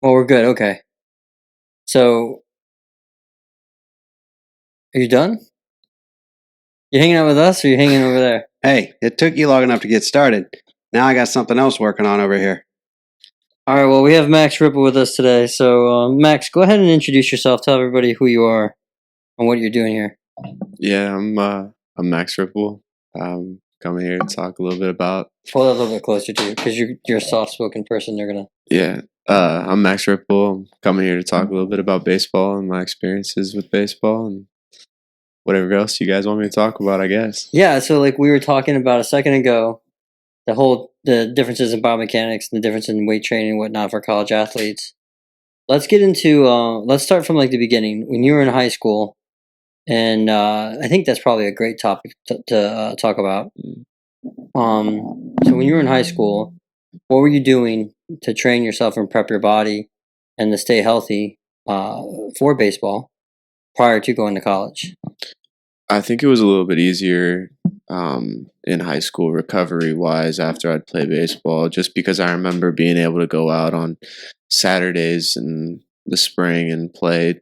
Well, we're good. Okay. So, are you done? You hanging out with us, or you hanging over there? Hey, it took you long enough to get started. Now I got something else working on over here. All right. Well, we have Max Rippl with us today. So, Max, go ahead and introduce yourself. Tell everybody who you are and what you're doing here. Yeah, I'm Max Rippl. Coming here to talk a little bit about. Pull that a little bit closer to you, because you're a soft-spoken person. They're gonna. Yeah, I'm Max Rippl. I'm coming here to talk a little bit about baseball and my experiences with baseball and whatever else you guys want me to talk about, I guess. Yeah. So, like we were talking about a second ago, the differences in biomechanics and the difference in weight training and whatnot for college athletes. Let's get into. Let's start from like the beginning. When you were in high school, and I think that's probably a great topic to talk about. So when you were in high school, what were you doing to train yourself and prep your body and to stay healthy for baseball prior to going to college? I think it was a little bit easier in high school recovery wise after I'd play baseball, just because I remember being able to go out on Saturdays in the spring and play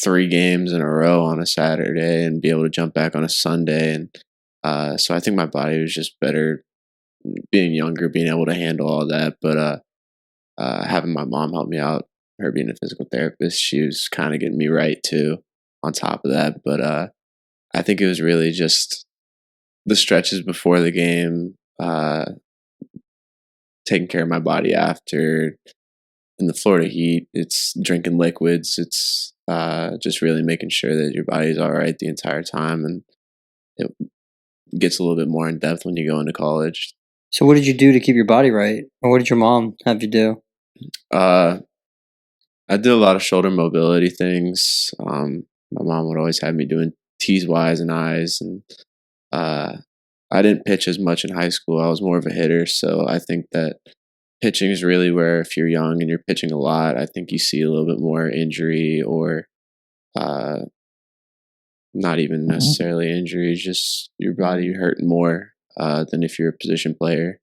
3 games in a row on a Saturday and be able to jump back on a Sunday. And so I think my body was just better being younger, being able to handle all that. But having my mom help me out, her being a physical therapist, she was kind of getting me right too on top of that. But I think it was really just the stretches before the game, taking care of my body after. In the Florida heat, it's drinking liquids. It's just really making sure that your body's all right the entire time, and it gets a little bit more in depth when you go into college. So what did you do to keep your body right, or what did your mom have you do? Uh, I did a lot of shoulder mobility things. My mom would always have me doing T's, Y's, and I's, and uh, I didn't pitch as much in high school. I was more of a hitter, so I think that pitching is really where, if you're young and you're pitching a lot, I think you see a little bit more injury or uh, not even necessarily injury, just your body hurting more than if you're a position player.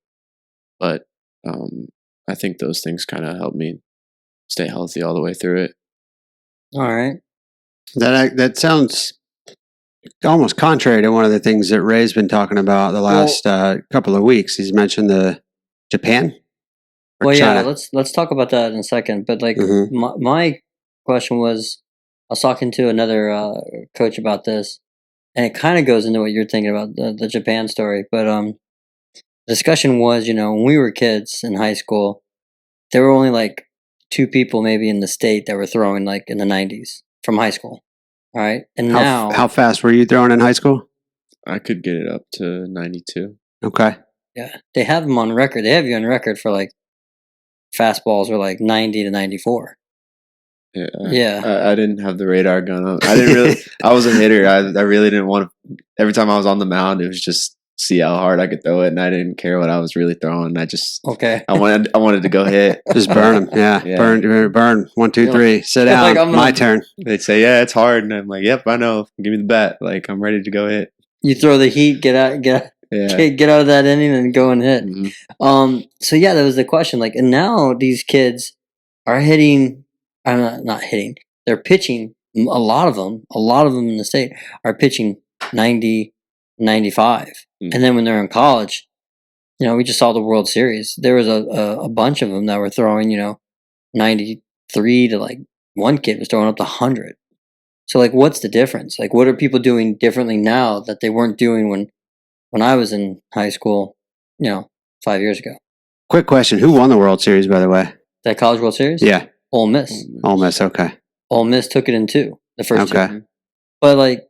But I think those things kind of help me stay healthy all the way through it. All right. That sounds almost contrary to one of the things that Ray's been talking about the last couple of weeks. He's mentioned the Japan or Well, yeah. China. Let's talk about that in a second. But like my question was, I was talking to another coach about this, and it kind of goes into what you're thinking about the Japan story. But the discussion was, when we were kids in high school, there were only like 2 people maybe in the state that were throwing like in the 90s from high school. All right, and now How fast were you throwing in high school? I could get it up to 92. Okay. yeah, they have them on record. They have you on record for like fastballs are like 90 to 94. Yeah, Yeah. I didn't have the radar gun on. I didn't really. I was a hitter. I really didn't want to. Every time I was on the mound, it was just see how hard I could throw it, and I didn't care what I was really throwing. Okay. I wanted to go hit. Just burn them. Yeah. Yeah. Burn. 1, 2, 3. Sit down. Like, My turn. They'd say, "Yeah, it's hard," and I'm like, "Yep, I know. Give me the bat. Like, I'm ready to go hit." You throw the heat, get out of that inning and go and hit. Mm-hmm. So yeah, that was the question. Like, and now these kids are hitting. I'm not hitting. They're pitching. A lot of them in the state are pitching 90, 95. Mm. And then when they're in college, we just saw the World Series. There was a bunch of them that were throwing, 93 to like one kid was throwing up to 100. So like, what's the difference? Like, what are people doing differently now that they weren't doing when I was in high school, 5 years ago? Quick question. Who won the World Series, by the way? That College World Series? Yeah. Ole Miss. Ole Miss, okay. Ole Miss took it in 2, the first Okay. 2. But like,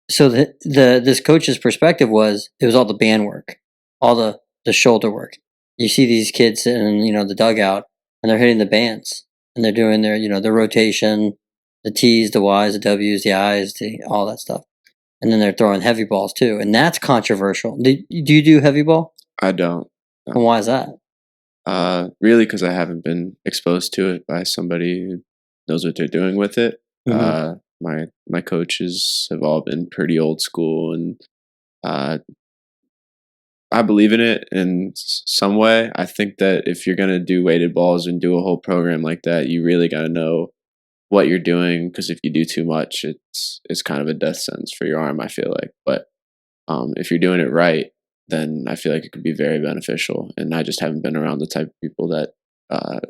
so this coach's perspective was it was all the band work, all the shoulder work. You see these kids sitting in, the dugout and they're hitting the bands and they're doing their, the rotation, the T's, the Y's, the W's, the I's, all that stuff. And then they're throwing heavy balls too. And that's controversial. Do you do heavy ball? I don't. No. And why is that? Really, because I haven't been exposed to it by somebody who knows what they're doing with it. Mm-hmm. My coaches have all been pretty old school and I believe in it in some way. I think that if you're gonna do weighted balls and do a whole program like that, you really gotta know what you're doing, because if you do too much, it's kind of a death sentence for your arm, I feel like. But if you're doing it right, then I feel like it could be very beneficial. And I just haven't been around the type of people that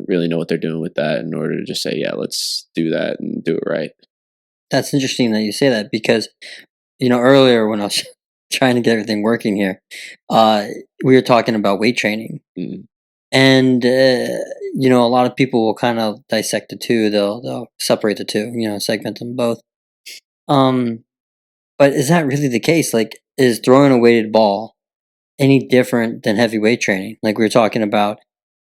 really know what they're doing with that in order to just say, yeah, let's do that and do it right. That's interesting that you say that, because earlier when I was trying to get everything working here, we were talking about weight training, Mm. and a lot of people will kind of dissect the two. They'll separate the two, segment them both. But is that really the case? Like, is throwing a weighted ball any different than heavy weight training? Like we were talking about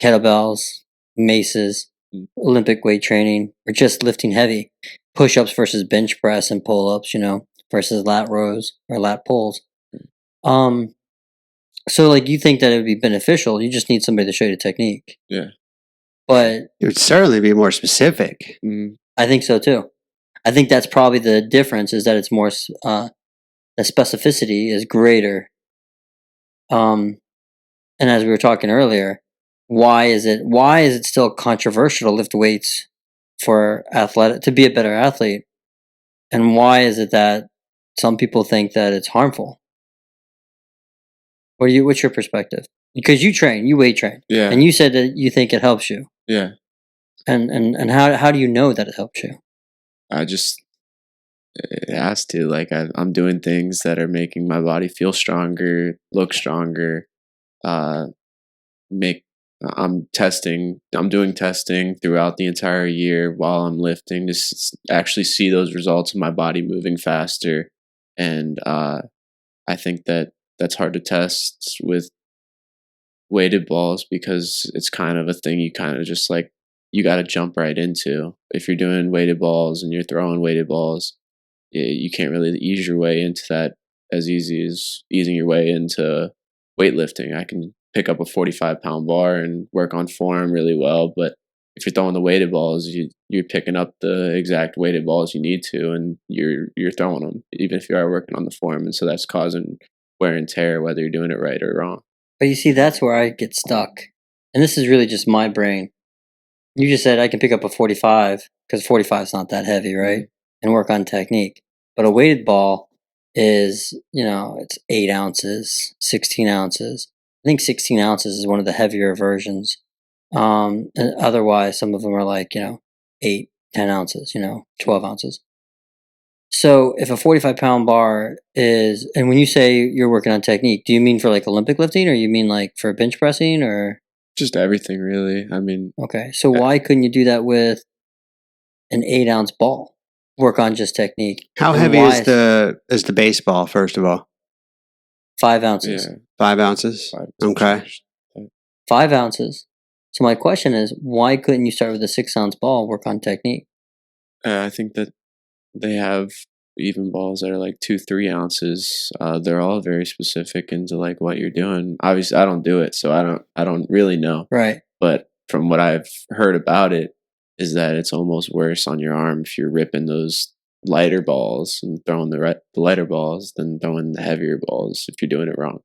kettlebells, maces, Mm. Olympic weight training, or just lifting heavy, push-ups versus bench press and pull-ups, versus lat rows or lat pulls. Um, so like you think that it would be beneficial? You just need somebody to show you the technique. Yeah. But It would certainly be more specific. Mm. I think so too. I think that's probably the difference, is that it's more the specificity is greater. And as we were talking earlier, why is it still controversial to lift weights for to be a better athlete? And why is it that some people think that it's harmful? What's your perspective? Because you weight train. Yeah. And you said that you think it helps you. Yeah. And how do you know that it helps you? I just, it has to. Like, I'm doing things that are making my body feel stronger, look stronger, uh, make I'm doing testing throughout the entire year while I'm lifting to actually see those results of my body moving faster. And I think that that's hard to test with weighted balls, because it's kind of a thing you kind of just like, you got to jump right into. If you're doing weighted balls and you're throwing weighted balls, you can't really ease your way into that as easy as easing your way into weightlifting. I can pick up a 45-pound bar and work on form really well, but if you're throwing the weighted balls, you're picking up the exact weighted balls you need to, and you're throwing them, even if you are working on the form, and so that's causing wear and tear, whether you're doing it right or wrong. But you see, that's where I get stuck. And this is really just my brain. You just said I can pick up a 45, because 45 is not that heavy, right? And work on technique. But a weighted ball is, it's 8 ounces, 16 ounces. I think 16 ounces is one of the heavier versions. And otherwise, some of them are like, 8, 10 ounces, 12 ounces. So if a 45-pound bar is, and when you say you're working on technique, do you mean for like Olympic lifting, or you mean like for bench pressing, or? Just everything, really. I mean, Okay, so why couldn't you do that with an 8-ounce ball? Work on just technique. How And heavy why is the baseball, first of all? 5 ounces? yeah, 5 ounces? 5 Okay. 5 ounces. So my question is, why couldn't you start with a 6-ounce ball, work on technique? I think that they have even balls that are like 2, 3 ounces. They're all very specific into like what you're doing. Obviously, I don't do it, so I don't really know. Right. But from what I've heard about it, is that it's almost worse on your arm if you're ripping those lighter balls and throwing the lighter balls than throwing the heavier balls if you're doing it wrong.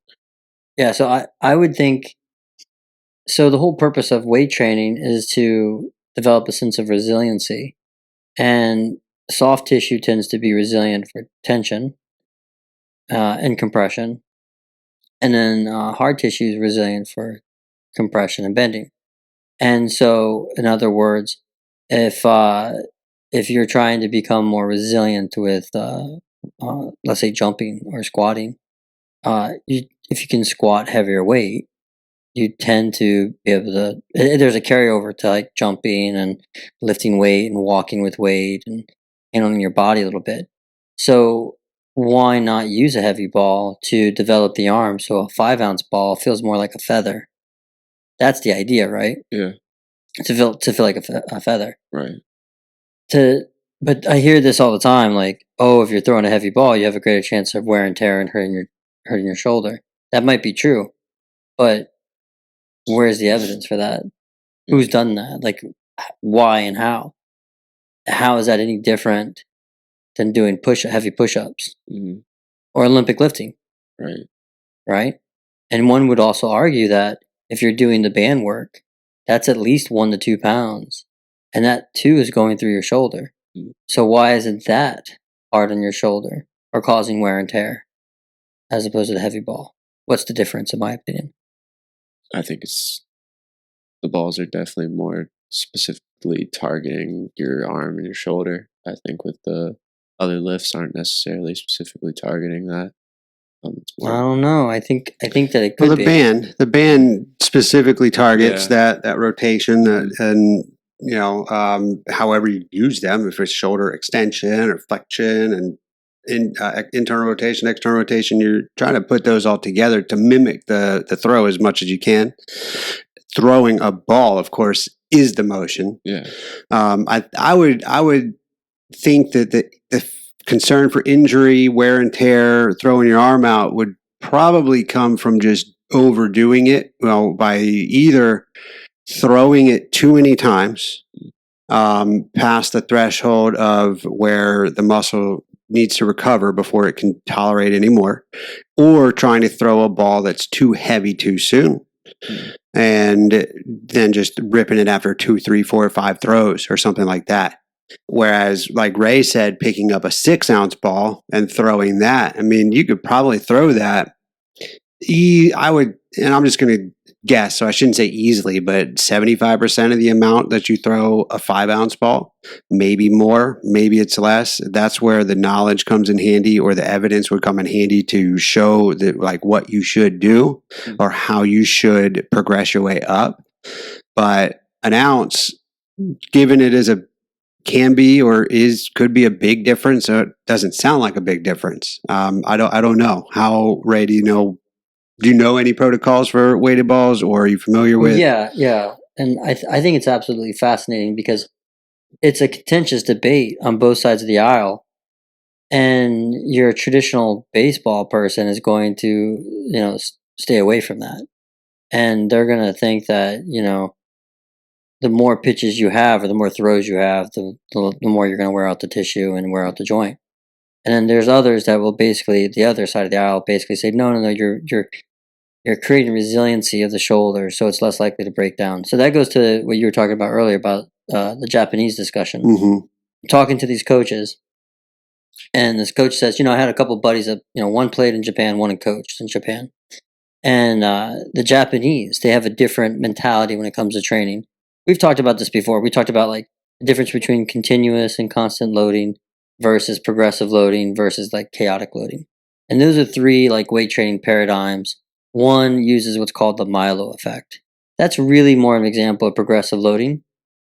Yeah, so I would think, so the whole purpose of weight training is to develop a sense of resiliency. And soft tissue tends to be resilient for tension and compression. And then hard tissue is resilient for compression and bending. And so, in other words, if you're trying to become more resilient with, let's say, jumping or squatting, if you can squat heavier weight, you tend to be able to. There's a carryover to like jumping and lifting weight and walking with weight and handling your body a little bit. So why not use a heavy ball to develop the arm, so a 5-ounce ball feels more like a feather? That's the idea, right? Yeah, To feel like a feather. right. But I hear this all the time, like, oh, if you're throwing a heavy ball, you have a greater chance of wear and tear and hurting your shoulder. That might be true, but where's the evidence for that? Who's done that? Like, why and how? How is that any different than doing heavy push-ups Mm-hmm. or Olympic lifting? Right. Right? And one would also argue that if you're doing the band work, that's at least 1 to 2 pounds, and that too is going through your shoulder. So why isn't that hard on your shoulder or causing wear and tear as opposed to the heavy ball? What's the difference, in my opinion? I think the balls are definitely more specifically targeting your arm and your shoulder. I think with the other lifts aren't necessarily specifically targeting that. It's I more, don't know. I think that it Well, could be. the band specifically targets Yeah. that rotation and however you use them, if it's shoulder extension or flexion and internal rotation, external rotation, you're trying to put those all together to mimic the throw as much as you can. Throwing a ball, of course, is the motion. yeah. I would think that the concern for injury, wear and tear, throwing your arm out would probably come from just overdoing it. Well, by either throwing it too many times past the threshold of where the muscle needs to recover before it can tolerate anymore, or trying to throw a ball that's too heavy too soon. And then just ripping it after 2, 3, 4, 5 throws or something like that. Whereas, like Ray said, picking up a 6-ounce ball and throwing that, I mean, you could probably throw that. I would, and I'm just going to guess, so I shouldn't say easily, but 75% of the amount that you throw a 5-ounce ball, maybe more, maybe it's less. That's where the knowledge comes in handy, or the evidence would come in handy to show that, like, what you should do or how you should progress your way up. But an ounce, given it as a can be or could be a big difference. So it doesn't sound like a big difference. I don't know. How, Ray, do you know any protocols for weighted balls, or are you familiar with? Yeah, and I think it's absolutely fascinating because it's a contentious debate on both sides of the aisle, and your traditional baseball person is going to stay away from that, and they're going to think that the more pitches you have or the more throws you have, the more you're going to wear out the tissue and wear out the joint. And then there's others that will basically, the other side of the aisle, basically say, no, you're creating resiliency of the shoulder, so it's less likely to break down. So that goes to what you were talking about earlier about the Japanese discussion. Mm-hmm. Talking to these coaches, and this coach says, I had a couple buddies that, one played in Japan, one coached in Japan. And the Japanese, they have a different mentality when it comes to training. We've talked about this before. We talked about like the difference between continuous and constant loading versus progressive loading versus like chaotic loading. And those are 3 like weight training paradigms. One uses what's called the Milo effect. That's really more an example of progressive loading.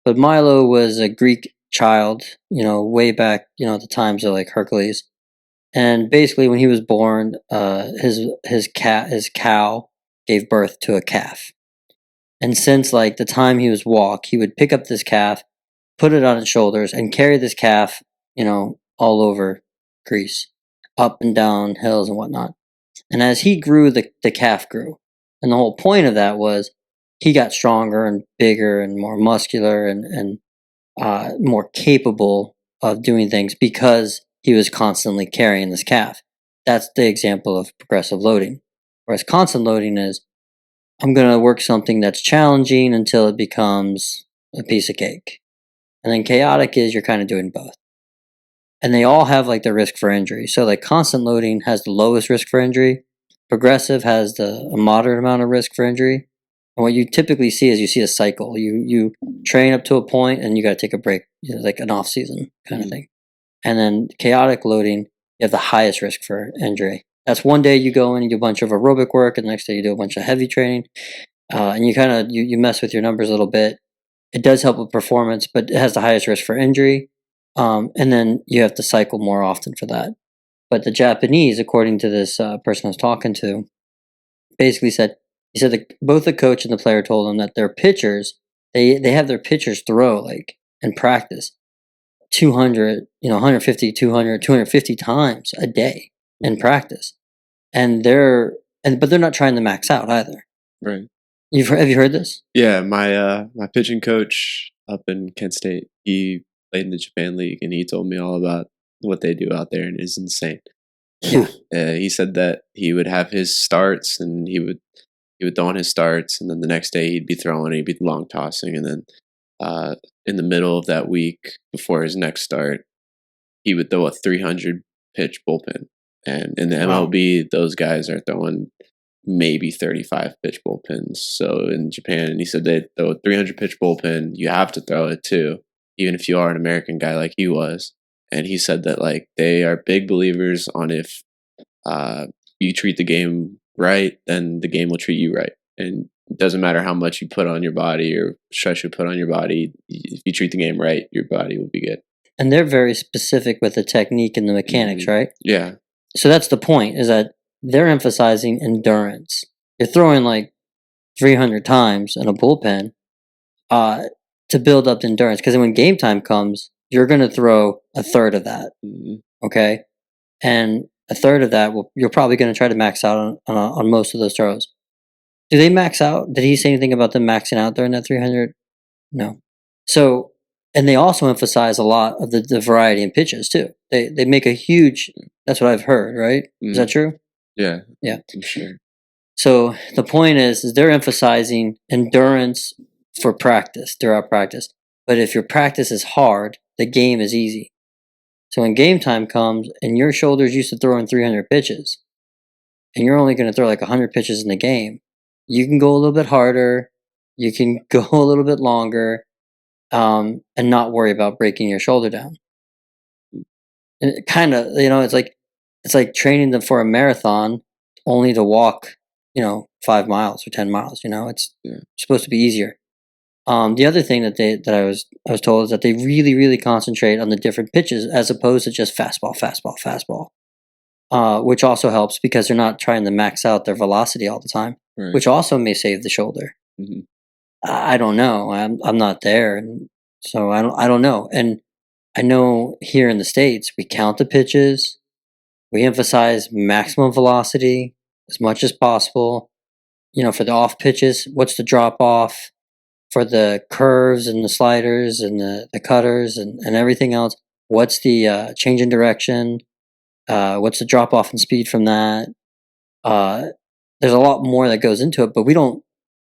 But Milo was a Greek child, way back, at the times of like Hercules. And basically, when he was born, his cow gave birth to a calf. And since like the time he was walk, he would pick up this calf, put it on his shoulders, and carry this calf, all over Greece, up and down hills and whatnot. And as he grew, the calf grew. And the whole point of that was he got stronger and bigger and more muscular and more capable of doing things because he was constantly carrying this calf. That's the example of progressive loading. Whereas constant loading is, I'm going to work something that's challenging until it becomes a piece of cake. And then chaotic is you're kind of doing both. And they all have like the risk for injury. So like constant loading has the lowest risk for injury. Progressive has a moderate amount of risk for injury. And what you typically see is you see a cycle. You train up to a point and you got to take a break, like an off season kind of thing. And then chaotic loading, you have the highest risk for injury. That's one day you go in and do a bunch of aerobic work, and the next day you do a bunch of heavy training, and you kind of you mess with your numbers a little bit. It does help with performance, but it has the highest risk for injury. And then you have to cycle more often for that. But the Japanese, according to this person I was talking to, basically said that both the coach and the player told them that their pitchers, they have their pitchers throw like in practice 200, 150, 200, 250 times a day in practice. And but they're not trying to max out either. Right. Have you heard this? Yeah, my pitching coach up in Kent State, he played in the Japan League, and he told me all about what they do out there, and it's insane. Yeah. He said that he would have his starts, and he would throw on his starts, and then the next day he'd be throwing, he'd be long tossing, and then in the middle of that week before his next start, he would throw a 300 pitch bullpen. And in the Wow. MLB, those guys are throwing maybe 35 pitch bullpens. So in Japan, and he said they throw a 300 pitch bullpen. You have to throw it too, even if you are an American guy like he was. And he said that like they are big believers on if you treat the game right, then the game will treat you right. And it doesn't matter how much you put on your body or stress you put on your body. If you treat the game right, your body will be good. And they're very specific with the technique and the mechanics, right? Yeah. So that's the point, is that they're emphasizing endurance. You're throwing like 300 times in a bullpen to build up the endurance. Because when game time comes, you're going to throw a third of that. Okay? And a third of that, you're probably going to try to max out on most of those throws. Do they max out? Did he say anything about them maxing out during that 300? No. So, and they also emphasize a lot of the variety in pitches too. They make a huge, that's what I've heard, right? Is that true? Yeah. Yeah. I'm sure. So the point is they're emphasizing endurance for practice, throughout practice. But if your practice is hard, the game is easy. So when game time comes and your shoulder's used to throwing 300 pitches, and you're only going to throw like 100 pitches in the game, you can go a little bit harder, you can go a little bit longer, and not worry about breaking your shoulder down. And it kind of, it's like training them for a marathon only to walk, 5 miles or 10 miles. It's supposed to be easier. The other thing that I was told is that they really, really concentrate on the different pitches as opposed to just fastball, fastball, fastball, which also helps because they're not trying to max out their velocity all the time, Right. which also may save the shoulder. Mm-hmm. I don't know. I'm not there, and so I don't know. And I know here in the States we count the pitches, we emphasize maximum velocity as much as possible. For the off pitches, what's the drop off? For the curves and the sliders and the cutters and everything else, what's the change in direction? What's the drop off in speed from that? There's a lot more that goes into it, but we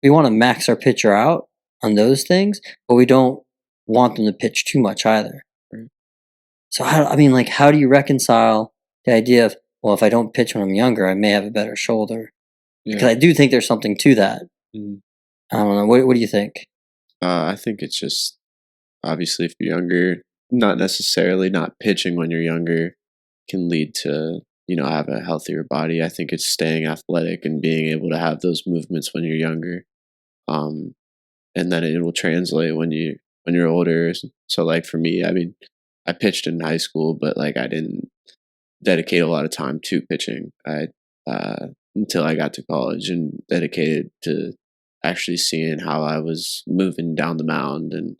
want to max our pitcher out on those things, but we don't want them to pitch too much either. Right. So how do you reconcile the idea of, well, if I don't pitch when I'm younger, I may have a better shoulder? Yeah. Because I do think there's something to that. Mm-hmm. I don't know. What do you think? I think it's just obviously if you're younger, not necessarily not pitching when you're younger can lead to have a healthier body. I think it's staying athletic and being able to have those movements when you're younger, and then it will translate when you're older. So like for me, I mean, I pitched in high school, but like I didn't dedicate a lot of time to pitching. I until I got to college and dedicated to actually seeing how I was moving down the mound and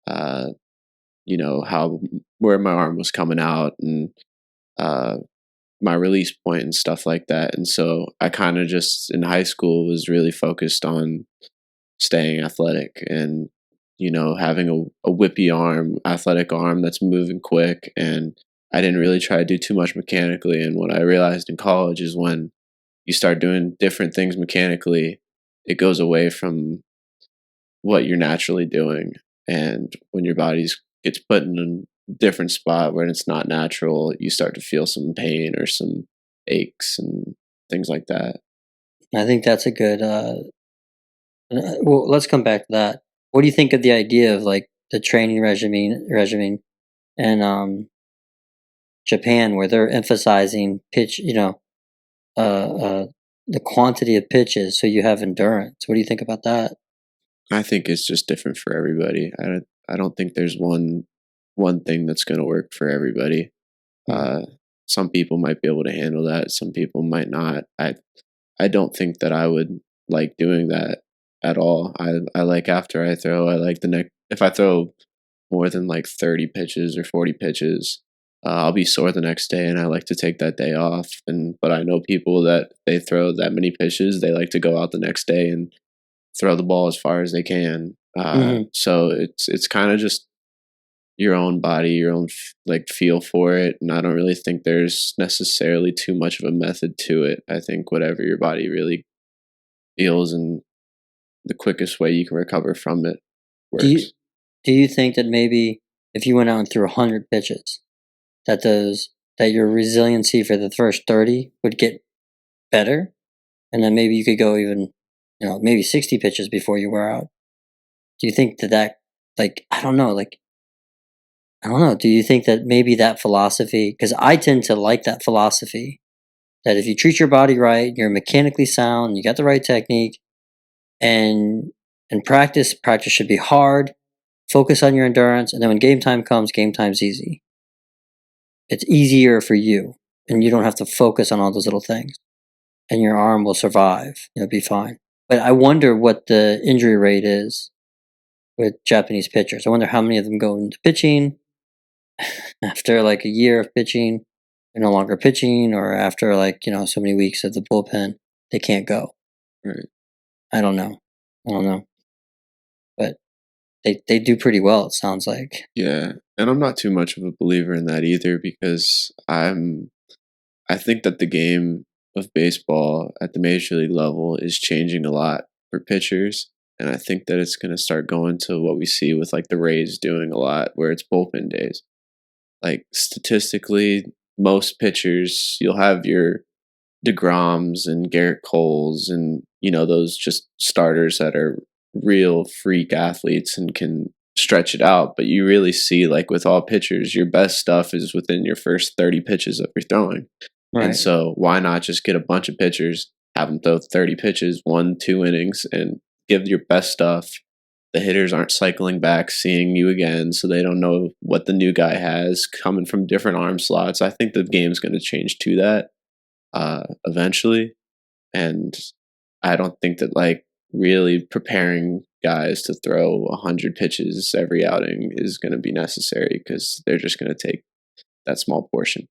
how where my arm was coming out and my release point and stuff like that. And so I kind of just in high school was really focused on staying athletic and having a whippy arm, athletic arm that's moving quick. And I didn't really try to do too much mechanically. And what I realized in college is when you start doing different things mechanically, it goes away from what you're naturally doing. And when your body gets put in a different spot where it's not natural, you start to feel some pain or some aches and things like that. I think that's a good. Well, let's come back to that. What do you think of the idea of like the training regimen and Japan, where they're emphasizing pitch? The quantity of pitches, so you have endurance. What do you think about that? I think it's just different for everybody. I don't think there's one thing that's going to work for everybody. Some people might be able to handle that. Some people might not. I don't think that I would like doing that at all. I like after I throw, I like the next, if I throw more than like 30 pitches or 40 pitches, I'll be sore the next day and I like to take that day off. But I know people that they throw that many pitches, they like to go out the next day and throw the ball as far as they can. So it's kind of just your own body, your own like feel for it, and I don't really think there's necessarily too much of a method to it. I think whatever your body really feels and the quickest way you can recover from it Do you works. do you think that maybe if you went out and threw 100 pitches, that your resiliency for the first 30 would get better, and then maybe you could go even, maybe 60 pitches before you wear out? Do you think that like I don't know? Do you think that maybe that philosophy? Because I tend to like that philosophy that if you treat your body right, you're mechanically sound, you got the right technique, and practice should be hard. Focus on your endurance, and then when game time comes, game time's easy. It's easier for you, and you don't have to focus on all those little things, and your arm will survive. It'll be fine. But I wonder what the injury rate is with Japanese pitchers. I wonder how many of them go into pitching after like a year of pitching, they're no longer pitching, or after so many weeks of the bullpen, they can't go. Right. I don't know. But they do pretty well, it sounds like. Yeah, and I'm not too much of a believer in that either because I think that the game of baseball at the major league level is changing a lot for pitchers, and I think that it's going to start going to what we see with like the Rays doing a lot where it's bullpen days. Like statistically, most pitchers, you'll have your DeGroms and Garrett Coles and those just starters that are real freak athletes and can stretch it out, but you really see like with all pitchers your best stuff is within your first 30 pitches that you're throwing. And Right. so why not just get a bunch of pitchers, have them throw 30 pitches, 1-2 innings, and give your best stuff. The hitters aren't cycling back seeing you again, so they don't know what the new guy has coming from different arm slots. I think the game's going to change to that eventually. And I don't think that like really preparing guys to throw 100 pitches every outing is going to be necessary because they're just going to take that small portion.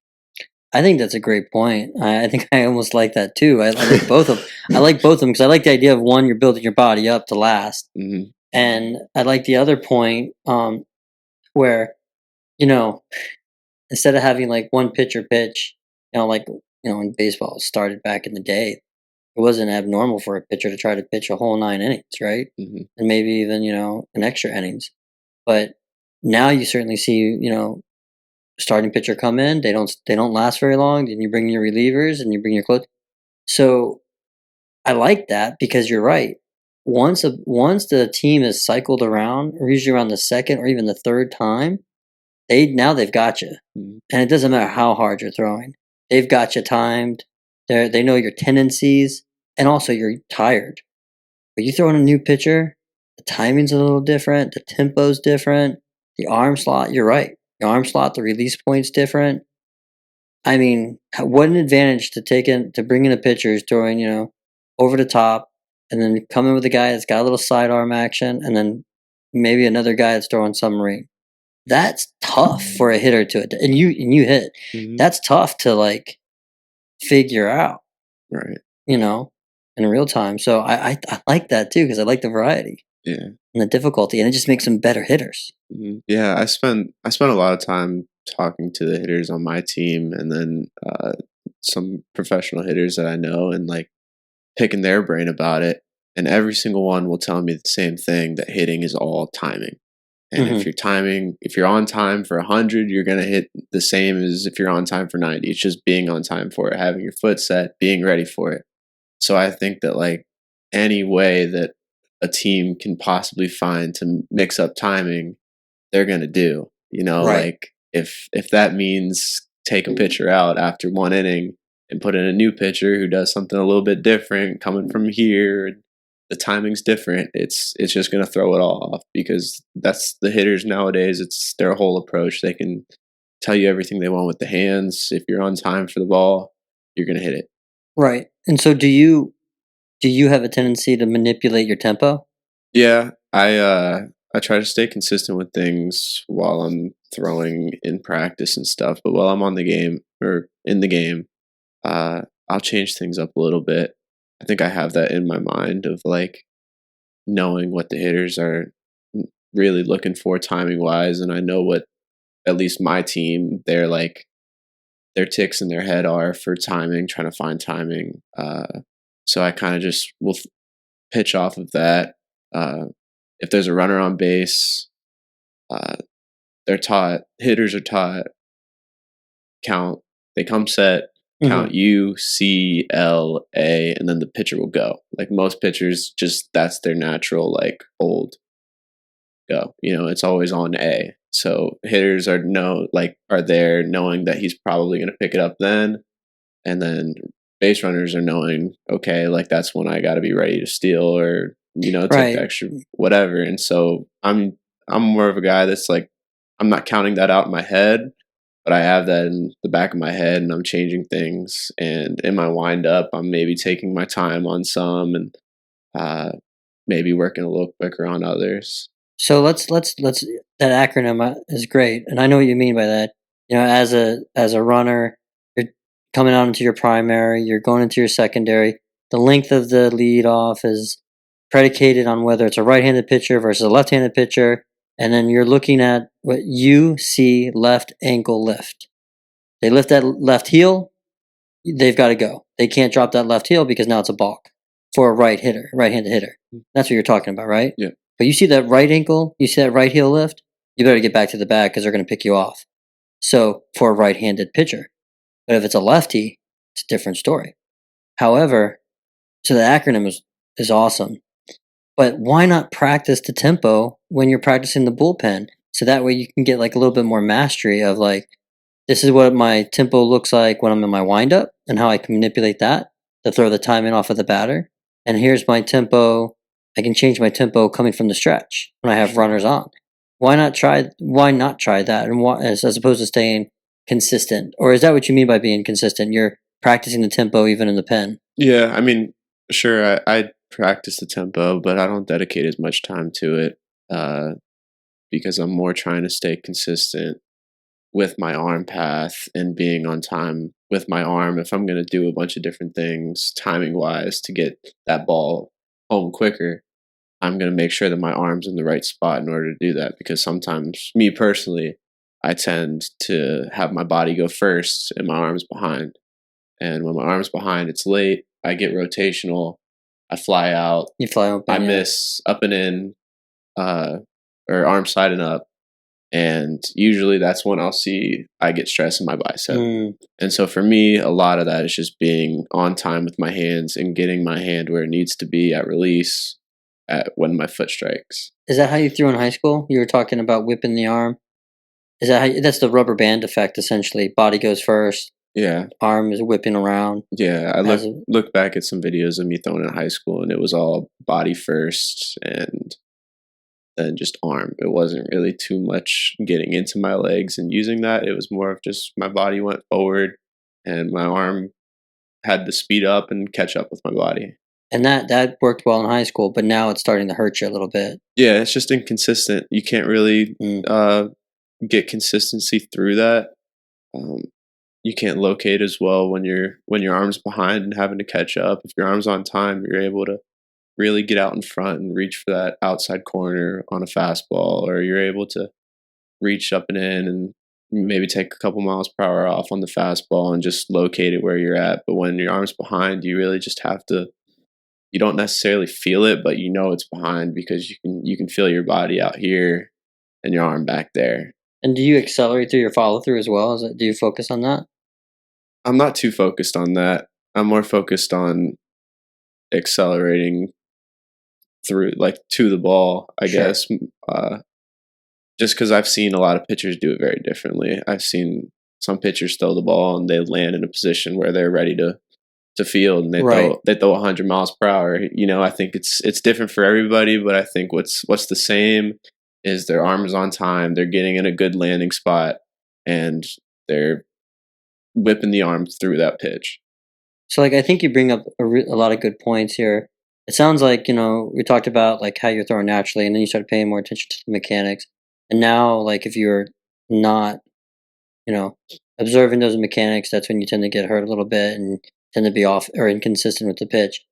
I think that's a great point. I think I almost like that too. I like both of them. I like both of them because I like the idea of one, you're building your body up to last, and I like the other point where instead of having like one pitcher pitch, in baseball it started back in the day, it wasn't abnormal for a pitcher to try to pitch a whole 9 innings, right? Mm-hmm. And maybe even an extra innings. But now you certainly see starting pitcher come in, they don't last very long. Then you bring your relievers and you bring your close. So I like that because you're right. Once the team is cycled around, or usually around the second or even the third time, they've got you, and it doesn't matter how hard you're throwing. They've got you timed. They know your tendencies, and also you're tired. But you throw in a new pitcher, the timing's a little different, the tempo's different, the arm slot. You're right. The arm slot, the release point's different. I mean, what an advantage to bring in a pitcher who's throwing, over the top, and then come in with a guy that's got a little sidearm action, and then maybe another guy that's throwing submarine. That's tough for a hitter and you hit. Mm-hmm. That's tough to like figure out, right? In real time. So I like that too because I like the variety. Yeah. And the difficulty, and it just makes them better hitters. Mm-hmm. Yeah, I spent a lot of time talking to the hitters on my team, and then some professional hitters that I know, and like picking their brain about it. And every single one will tell me the same thing: that hitting is all timing. And if you're on time for 100, you're gonna hit the same as if you're on time for 90. It's just being on time for it, having your foot set, being ready for it. So I think that like any way that a team can possibly find to mix up timing, they're gonna do. Right. Like if that means take a pitcher out after one inning and put in a new pitcher who does something a little bit different, coming from here, the timing's different. It's just gonna throw it all off because that's the hitters nowadays. It's their whole approach. They can tell you everything they want with the hands. If you're on time for the ball, you're gonna hit it. Right. And so do you have a tendency to manipulate your tempo? Yeah, I try to stay consistent with things while I'm throwing in practice and stuff. But while I'm on the game or in the game, I'll change things up a little bit. I think I have that in my mind of like knowing what the hitters are really looking for timing wise, and I know what at least my team, they're like their ticks in their head are for timing, trying to find timing. So I kind of just will pitch off of that. If there's a runner on base, uh, they're taught, hitters are taught, count, they come set, count U, C, L, A, and then the pitcher will go. Like most pitchers, just that's their natural, like old go. It's always on A. So hitters are there knowing that he's probably going to pick it up then. And then base runners are knowing, okay, like that's when I got to be ready to steal or take Right. the extra whatever. And so I'm more of a guy that's like, I'm not counting that out in my head, but I have that in the back of my head, and I'm changing things. And in my wind up, I'm maybe taking my time on some, and maybe working a little quicker on others. So let's that acronym is great, and I know what you mean by that. As a runner, you're coming out into your primary, you're going into your secondary. The length of the lead off is predicated on whether it's a right-handed pitcher versus a left-handed pitcher, and then you're looking at what you see left ankle lift. They lift that left heel, they've got to go. They can't drop that left heel because now it's a balk for a right-handed hitter. That's what you're talking about, right? Yeah. But you see that right ankle, you see that right heel lift, you better get back to the bag because they're going to pick you off. So for a right-handed pitcher. But if it's a lefty, it's a different story. However, so the acronym is awesome. But why not practice the tempo when you're practicing the bullpen? So that way you can get like a little bit more mastery of like, this is what my tempo looks like when I'm in my windup and how I can manipulate that to throw the timing off of the batter. And here's my tempo. I can change my tempo coming from the stretch when I have runners on. Why not try that? And as opposed to staying consistent? Or is that what you mean by being consistent? You're practicing the tempo even in the pen. Yeah, I mean, sure, I practice the tempo, but I don't dedicate as much time to it because I'm more trying to stay consistent with my arm path and being on time with my arm. If I'm going to do a bunch of different things timing wise to get that ball home quicker, I'm going to make sure that my arm's in the right spot in order to do that, because sometimes, me personally, I tend to have my body go first and my arms behind. And when my arm's behind, it's late. I get rotational. I fly out. You fly open. I miss up and in, or arm side and up. And usually that's when I'll see I get stress in my bicep. And so for me, a lot of that is just being on time with my hands and getting my hand where it needs to be at release when my foot strikes. Is that how you threw in high school? You were talking about whipping the arm. Is that that's the rubber band effect essentially? Body goes first. Yeah. Arm is whipping around. Yeah, I look back at some videos of me throwing in high school, and it was all body first and then just arm. It wasn't really too much getting into my legs and using that. It was more of just my body went forward and my arm had to speed up and catch up with my body. And that worked well in high school, but now it's starting to hurt you a little bit. Yeah, it's just inconsistent. You can't really get consistency through that. You can't locate as well when your arm's behind and having to catch up. If your arm's on time, you're able to really get out in front and reach for that outside corner on a fastball, or you're able to reach up and in and maybe take a couple miles per hour off on the fastball and just locate it where you're at. But when your arm's behind, you really just have to, you don't necessarily feel it, but you know it's behind because you can feel your body out here and your arm back there. And do you accelerate through your follow through as well? Do you focus on that? I'm not too focused on that. I'm more focused on accelerating through, like, to the ball, I guess. Just because I've seen a lot of pitchers do it very differently. I've seen some pitchers throw the ball and they land in a position where they're ready to field, and they throw 100 miles per hour. I think it's different for everybody, but I think what's the same is their arm is on time, they're getting in a good landing spot, and they're whipping the arm through that pitch. So, like, I think you bring up a lot of good points here. It sounds like, we talked about, like, how you're throwing naturally, and then you started paying more attention to the mechanics. And now, like, if you're not, observing those mechanics, that's when you tend to get hurt a little bit and tend to be off or inconsistent with the pitch.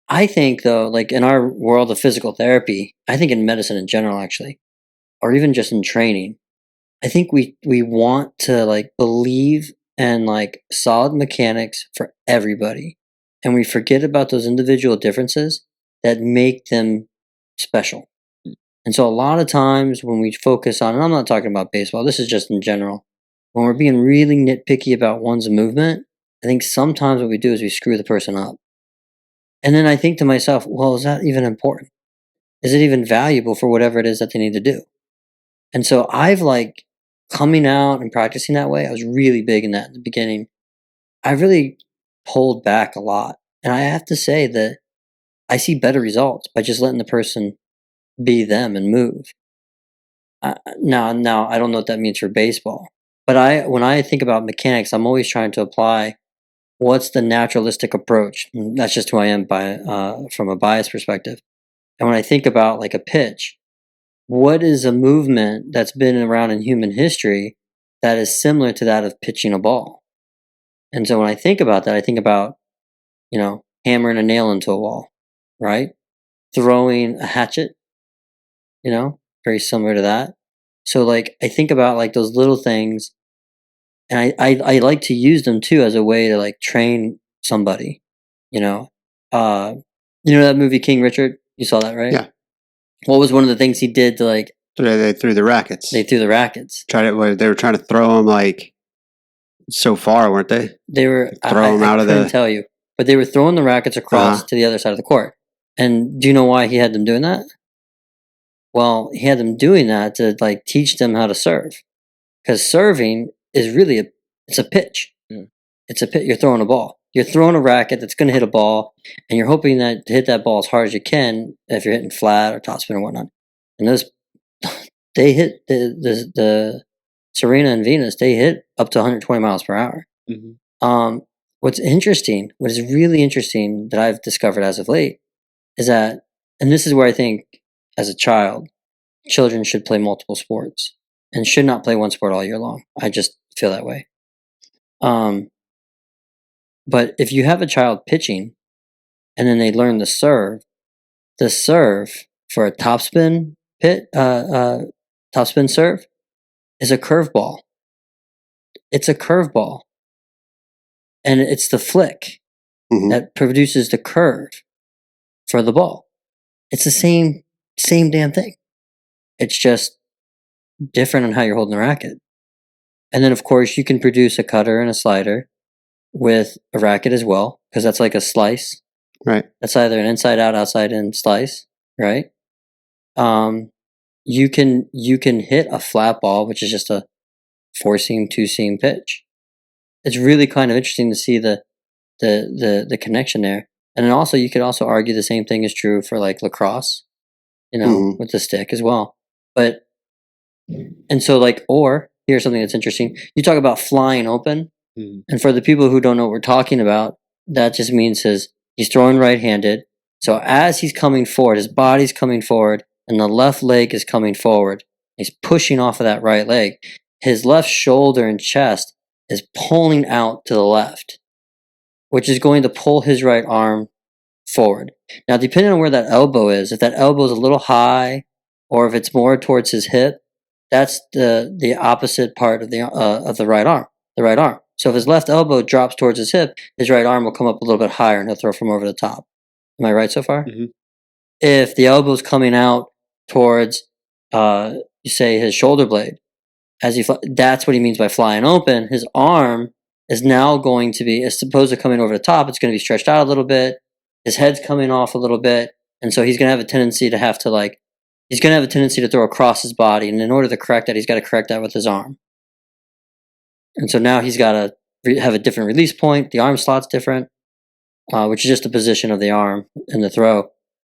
I think, though, like, in our world of physical therapy, I think in medicine in general, actually, or even just in training, I think we want to like believe in like solid mechanics for everybody, and we forget about those individual differences that make them special. And so a lot of times when we focus on, and I'm not talking about baseball, this is just in general, when we're being really nitpicky about one's movement, I think sometimes what we do is we screw the person up. And then I think to myself, well, is that even important? Is it even valuable for whatever it is that they need to do? And so I've like coming out and practicing that way. I was really big in that in the beginning. I really pulled back a lot. And I have to say that I see better results by just letting the person be them and move. Now I don't know what that means for baseball, but when I think about mechanics, I'm always trying to apply what's the naturalistic approach. And that's just who I am from a bias perspective. And when I think about like a pitch, what is a movement that's been around in human history that is similar to that of pitching a ball? And so when I think about that, I think about, hammering a nail into a wall, right? Throwing a hatchet, very similar to that. So like I think about like those little things, and I like to use them too as a way to like train somebody, you know. That movie King Richard? You saw that, right? Yeah. What was one of the things he did to like They threw the rackets. they threw the rackets? They were trying to throw them like so far, weren't they? They were Throw them out I of couldn't the. tell you, but they were throwing the rackets across to the other side of the court. And do you know why he had them doing that? Well, he had them doing that to like teach them how to serve, because serving is really it's a pitch. Yeah. It's a pitch. You're throwing a ball. You're throwing a racket that's going to hit a ball, and you're hoping that to hit that ball as hard as you can if you're hitting flat or topspin or whatnot. And those they hit the Serena and Venus. They hit up to 120 miles per hour. Mm-hmm. What is really interesting that I've discovered as of late is that, and this is where I think as a child, children should play multiple sports and should not play one sport all year long. I just feel that way. But if you have a child pitching and then they learn the serve for a topspin topspin serve is a curveball. It's a curveball. And it's the flick that produces the curve for the ball. It's the same damn thing. It's just different on how you're holding the racket. And then, of course, you can produce a cutter and a slider with a racket as well, because that's like a slice. Right. That's either an inside out, outside in slice, right? You can hit a flat ball, which is just a 4-seam, 2-seam pitch. It's really kind of interesting to see the connection there. And then also, you could also argue the same thing is true for like lacrosse, with the stick as well. But, and so like, or here's something that's interesting. You talk about flying open. Mm-hmm. And for the people who don't know what we're talking about, that just means he's throwing right-handed. So as he's coming forward, his body's coming forward and the left leg is coming forward. He's pushing off of that right leg. His left shoulder and chest is pulling out to the left, which is going to pull his right arm forward. Now, depending on where that elbow is, if that elbow is a little high or if it's more towards his hip, that's the opposite part of the right arm, the right arm. So if his left elbow drops towards his hip, his right arm will come up a little bit higher and he'll throw from over the top. Am I right so far? Mm-hmm. If the elbow's coming out towards, you say, his shoulder blade, that's what he means by flying open. His arm is now going to be, as opposed to coming over the top, it's going to be stretched out a little bit. His head's coming off a little bit. And so he's going to have a tendency to throw across his body. And in order to correct that, he's got to correct that with his arm. And so now he's got to have a different release point. The arm slot's different, which is just the position of the arm in the throw.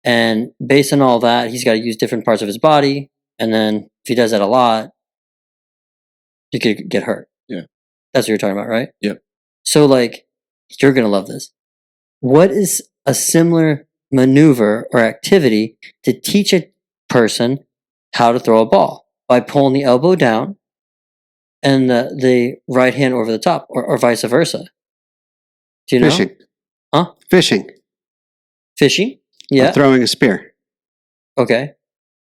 And based on all that, he's got to use different parts of his body. And then if he does that a lot, you could get hurt. Yeah. That's what you're talking about, right? Yep. So, like, you're going to love this. What is a similar maneuver or activity to teach a person how to throw a ball? By pulling the elbow down and the right hand over the top, or vice versa. Do you know? Fishing. Huh? Fishing. Fishing? Yeah. Or throwing a spear. Okay.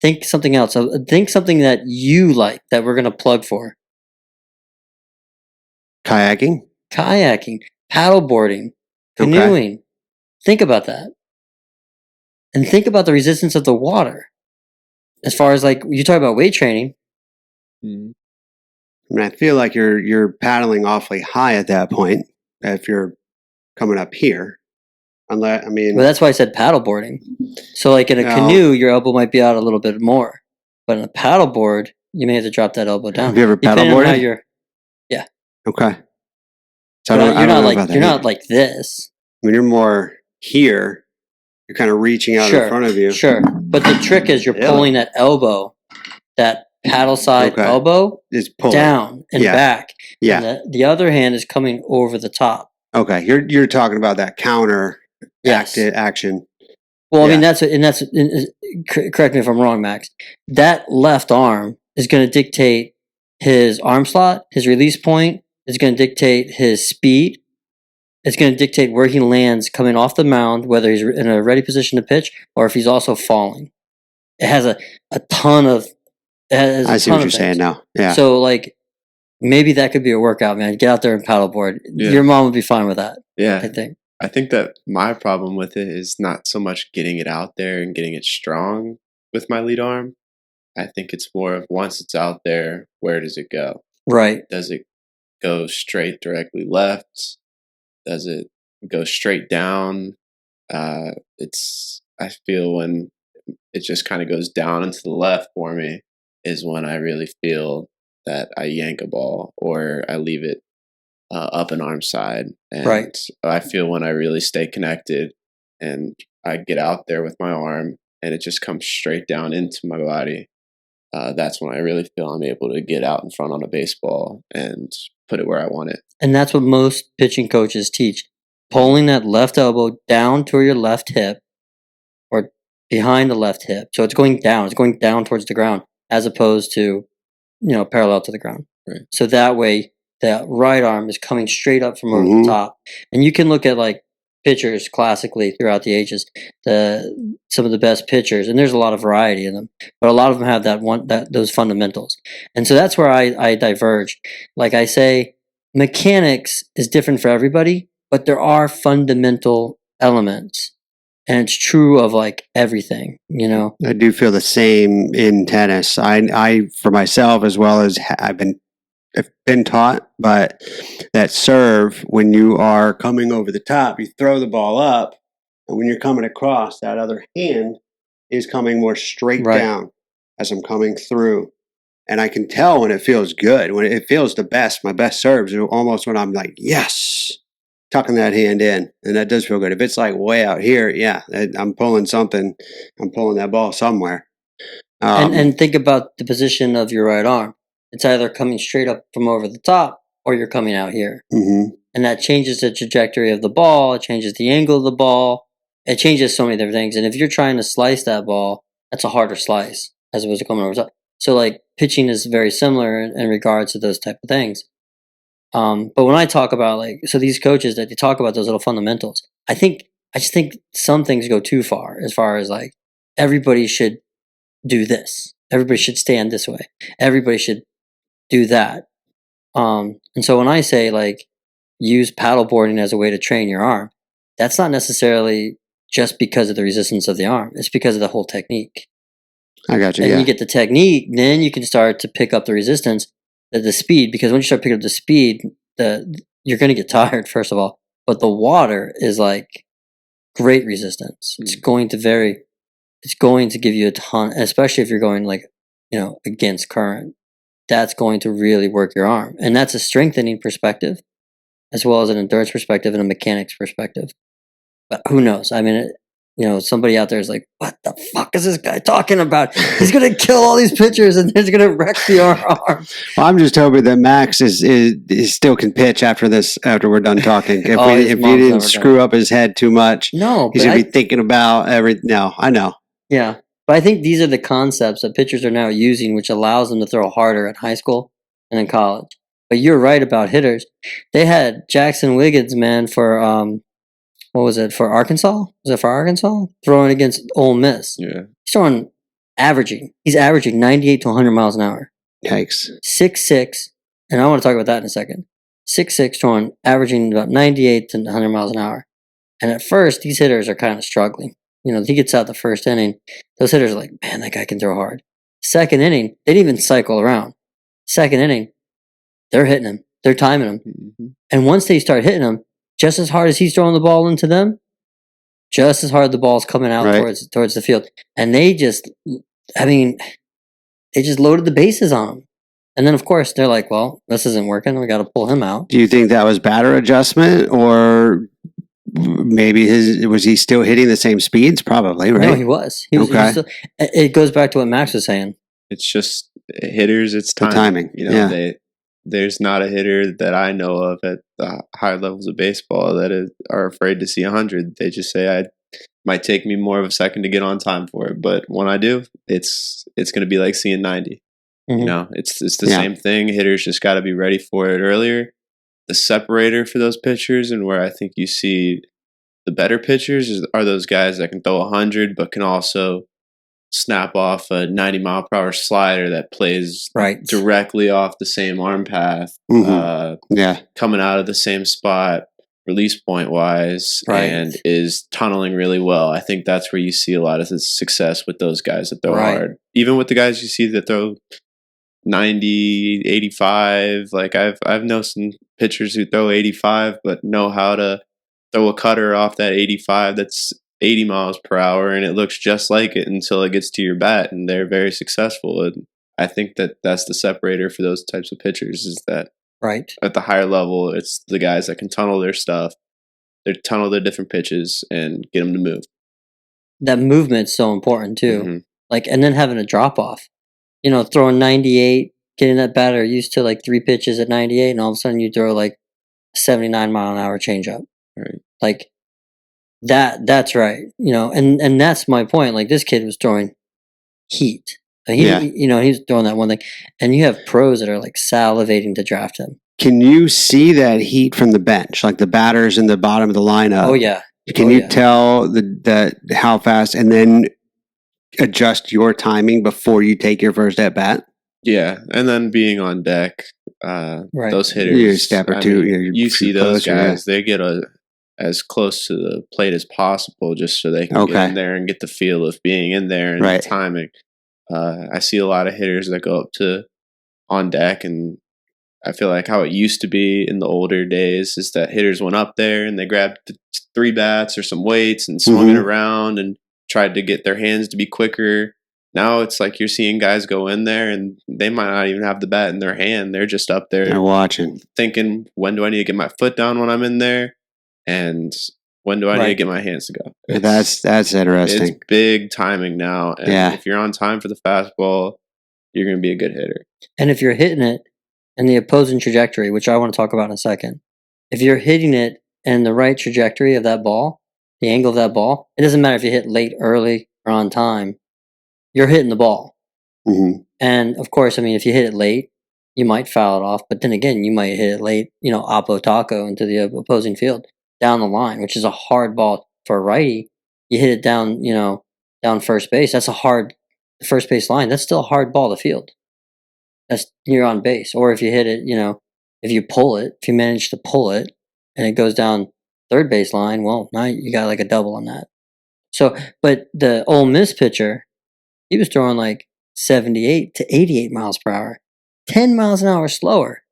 Think something else. Think something that you like that we're going to plug for. Kayaking. Kayaking, paddleboarding, canoeing. Okay. Think about that. And think about the resistance of the water. As far as like, you talk about weight training. Mm-hmm. I mean, I feel like you're paddling awfully high at that point if you're coming up here. Unless, I mean, well, that's why I said paddleboarding. So, like in a canoe, your elbow might be out a little bit more, but in a paddleboard, you may have to drop that elbow down. Have you ever paddleboarded? Yeah. Okay. So you're not like this. When you're more here, you're kind of reaching out in front of you. Sure. But the trick is you're pulling that elbow, that paddle side elbow is down and back. Yeah. And the other hand is coming over the top. Okay. You're talking about that counter action. Well, I mean, correct me if I'm wrong, Max. That left arm is going to dictate his arm slot, his release point. It's going to dictate his speed. It's going to dictate where he lands coming off the mound, whether he's in a ready position to pitch or if he's also falling. It has a ton of. I see what you're saying now. Yeah. So, like, maybe that could be a workout, man. Get out there and paddleboard. Yeah. Your mom would be fine with that. Yeah. I think that my problem with it is not so much getting it out there and getting it strong with my lead arm. I think it's more of once it's out there, where does it go? Right. Does it go straight directly left? Does it go straight down? I feel when it just kind of goes down and to the left for me is when I really feel that I yank a ball or I leave it up an arm side. And I feel when I really stay connected and I get out there with my arm and it just comes straight down into my body, that's when I really feel I'm able to get out in front on a baseball and put it where I want it. And that's what most pitching coaches teach. Pulling that left elbow down to your left hip or behind the left hip. So it's going down. It's going down towards the ground as opposed to, parallel to the ground. Right. So that way, the right arm is coming straight up from over the top. And you can look at like pitchers classically throughout the ages, some of the best pitchers, and there's a lot of variety in them, but a lot of them have those fundamentals. And so that's where I diverge. Like I say, mechanics is different for everybody, but there are fundamental elements. And it's true of like everything, I do feel the same in tennis. I for myself, as well as I've been taught, but that serve, when you are coming over the top, you throw the ball up, and when you're coming across, that other hand is coming more straight down as I'm coming through. And I can tell when it feels good, when it feels the best. My best serves are almost when I'm like, yes, tucking that hand in, and that does feel good. If it's like way out here, I'm pulling something. I'm pulling that ball somewhere. And think about the position of your right arm. It's either coming straight up from over the top or you're coming out here. Mm-hmm. And that changes the trajectory of the ball. It changes the angle of the ball. It changes so many different things. And if you're trying to slice that ball, that's a harder slice as opposed to coming over the top. So like pitching is very similar in regards to those type of things. But when I talk about so these coaches that they talk about those little fundamentals, I just think some things go too far as like everybody should do this. Everybody should stand this way. Everybody should do that. And so when I say use paddleboarding as a way to train your arm, that's not necessarily just because of the resistance of the arm. It's because of the whole technique. I got you. And you get the technique, then you can start to pick up the resistance, the speed. Because when you start picking up the speed, you're going to get tired first of all. But the water is great resistance. It's going to give you a ton, especially if you're going against current. That's going to really work your arm. And that's a strengthening perspective as well as an endurance perspective and a mechanics perspective. But who knows? I mean, somebody out there is like, what the fuck is this guy talking about? He's going to kill all these pitchers and he's going to wreck the arm. Well, I'm just hoping that Max is still can pitch after we're done talking. If we didn't screw up his head too much, he's going to be thinking about No, I know. Yeah. But I think these are the concepts that pitchers are now using, which allows them to throw harder at high school and in college. But you're right about hitters. They had Jackson Wiggins, man, for what was it, for Arkansas? Was it for Arkansas? Throwing against Ole Miss. Yeah. He's throwing averaging. He's averaging 98 to 100 miles an hour. Yikes. 6'6", and I want to talk about that in a second. 6'6", throwing, averaging about 98 to 100 miles an hour. And at first, these hitters are kind of struggling. You know, he gets out the first inning. Those hitters are like, man, that guy can throw hard. Second inning, they didn't even cycle around. Second inning, they're hitting him. They're timing him. Mm-hmm. And once they start hitting him, just as hard as he's throwing the ball into them, just as hard the ball's coming out towards the field. And they just, they just loaded the bases on him. And then, of course, they're like, well, this isn't working. We got to pull him out. Do you think that was batter adjustment, or maybe was he still hitting the same speeds? Probably, right? No, he was. He was still, it goes back to what Max was saying. It's just hitters. It's timing. The timing. You know, there's not a hitter that I know of at the high levels of baseball that are afraid to see 100. They just say, it might take me more of a second to get on time for it, but when I do, it's going to be like seeing 90. Mm-hmm. You know, it's the same thing. Hitters just got to be ready for it earlier. The separator for those pitchers, and where I think you see the better pitchers, are those guys that can throw 100 but can also snap off a 90-mile-per-hour slider that plays directly off the same arm path, coming out of the same spot, release point wise, and is tunneling really well. I think that's where you see a lot of the success with those guys that throw hard. Even with the guys you see that throw 90, 85, like I've known some pitchers who throw 85 but know how to throw a cutter off that 85 that's 80 miles per hour, and it looks just like it until it gets to your bat, and they're very successful. And I think that's the separator for those types of pitchers, is that at the higher level, it's the guys that can tunnel their stuff, they tunnel their different pitches and get them to move. That movement's so important too. Mm-hmm. Like, and then having a drop off, you know, throwing 98, getting that batter used to like 3 pitches at 98, and all of a sudden you throw like 79 mile an hour changeup. Right. Like that's right. You know, and that's my point. Like, this kid was throwing heat. You know, he's throwing that one thing, and you have pros that are like salivating to draft him. Can you see that heat from the bench, like the batters in the bottom of the lineup? Oh yeah. Can you tell the how fast, and then adjust your timing before you take your first at bat? Yeah, and then being on deck, those hitters, you're a step or two. You see those guys; they get as close to the plate as possible, just so they can get in there and get the feel of being in there and the timing. I see a lot of hitters that go up to on deck, and I feel like how it used to be in the older days is that hitters went up there and they grabbed 3 bats or some weights and swung it around and tried to get their hands to be quicker. Now it's like you're seeing guys go in there and they might not even have the bat in their hand. They're just up there. They're watching, thinking, when do I need to get my foot down when I'm in there? And when do I need to get my hands to go? That's interesting. It's big timing now. And if you're on time for the fastball, you're going to be a good hitter. And if you're hitting it in the opposing trajectory, which I want to talk about in a second, if you're hitting it in the right trajectory of that ball, the angle of that ball, it doesn't matter if you hit late, early, or on time, you're hitting the ball. Mm-hmm. And of course, I mean, if you hit it late, you might foul it off. But then again, you might hit it late, you know, oppo taco into the opposing field down the line, which is a hard ball for a righty. You hit it down, you know, down first base. That's a hard first base line. That's still a hard ball to field. You're on base. Or if you hit it, you know, if you manage to pull it and it goes down third base line, well, now you got like a double on that. So, but the Ole Miss pitcher, he was throwing like 78 to 88 miles per hour, 10 miles an hour slower.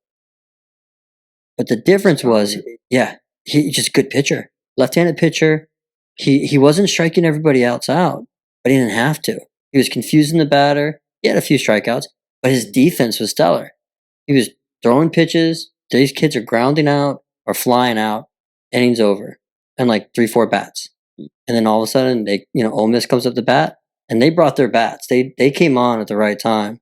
But the difference was, he's just a good pitcher, left-handed pitcher. He wasn't striking everybody else out, but he didn't have to. He was confusing the batter. He had a few strikeouts, but his defense was stellar. He was throwing pitches. These kids are grounding out or flying out. Innings over, and like 3-4 bats, and then all of a sudden Ole Miss comes up the bat, and they brought their bats. They came on at the right time,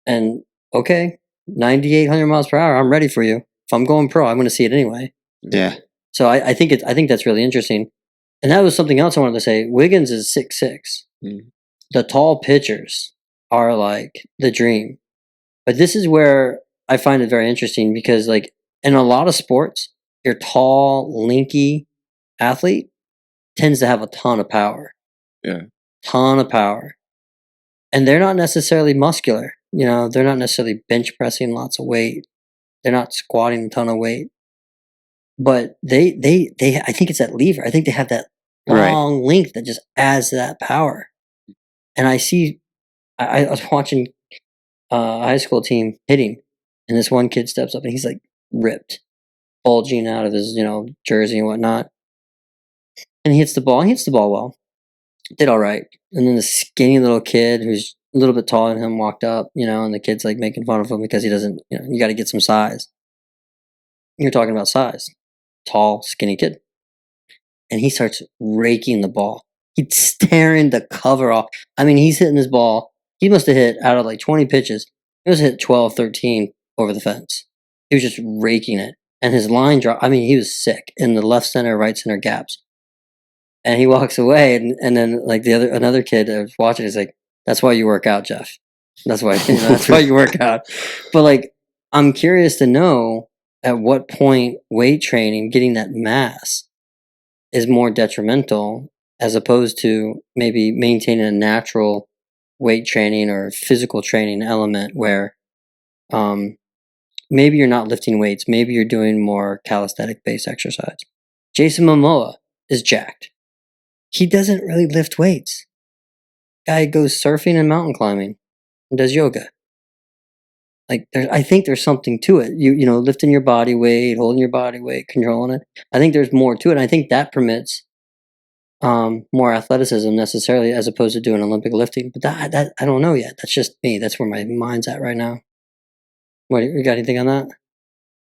and 9,800 miles per hour. I'm ready for you. If I'm going pro, I'm going to see it anyway. Yeah. So I think that's really interesting, and that was something else I wanted to say. Wiggins is 6'6". The tall pitchers are like the dream, but this is where I find it very interesting because, like, in a lot of sports, your tall, lanky athlete tends to have a ton of power. Yeah. ton of power, and they're not necessarily muscular. They're not necessarily bench pressing lots of weight. They're not squatting a ton of weight, but they I think it's that lever. I think they have that long length that just adds to that power. And I was watching a high school team hitting, and this one kid steps up and he's like ripped, bulging out of his jersey and whatnot, and he hits the ball. He hits the ball well, did all right. And then the skinny little kid who's a little bit taller than him walked up, and the kid's like making fun of him because he doesn't. You got to get some size. You're talking about size, tall, skinny kid, and he starts raking the ball. He's tearing the cover off. I mean, he's hitting this ball. He must have hit out of like 20 pitches. He must have hit 12, 13 over the fence. He was just raking it. And his line drop, I mean, he was sick in the left center, right center gaps. And he walks away, and then like another kid that was watching is like, "That's why you work out, Jeff. That's why that's why you work out." But like, I'm curious to know at what point weight training, getting that mass, is more detrimental as opposed to maybe maintaining a natural weight training or physical training element where maybe you're not lifting weights, maybe you're doing more calisthenic based exercise. Jason Momoa is jacked. He doesn't really lift weights. Guy goes surfing and mountain climbing and does yoga. Like I think there's something to it. Lifting your body weight, holding your body weight, controlling it. I think there's more to it. And I think that permits more athleticism necessarily as opposed to doing Olympic lifting. But that I don't know yet. That's just me. That's where my mind's at right now. What, you got anything on that?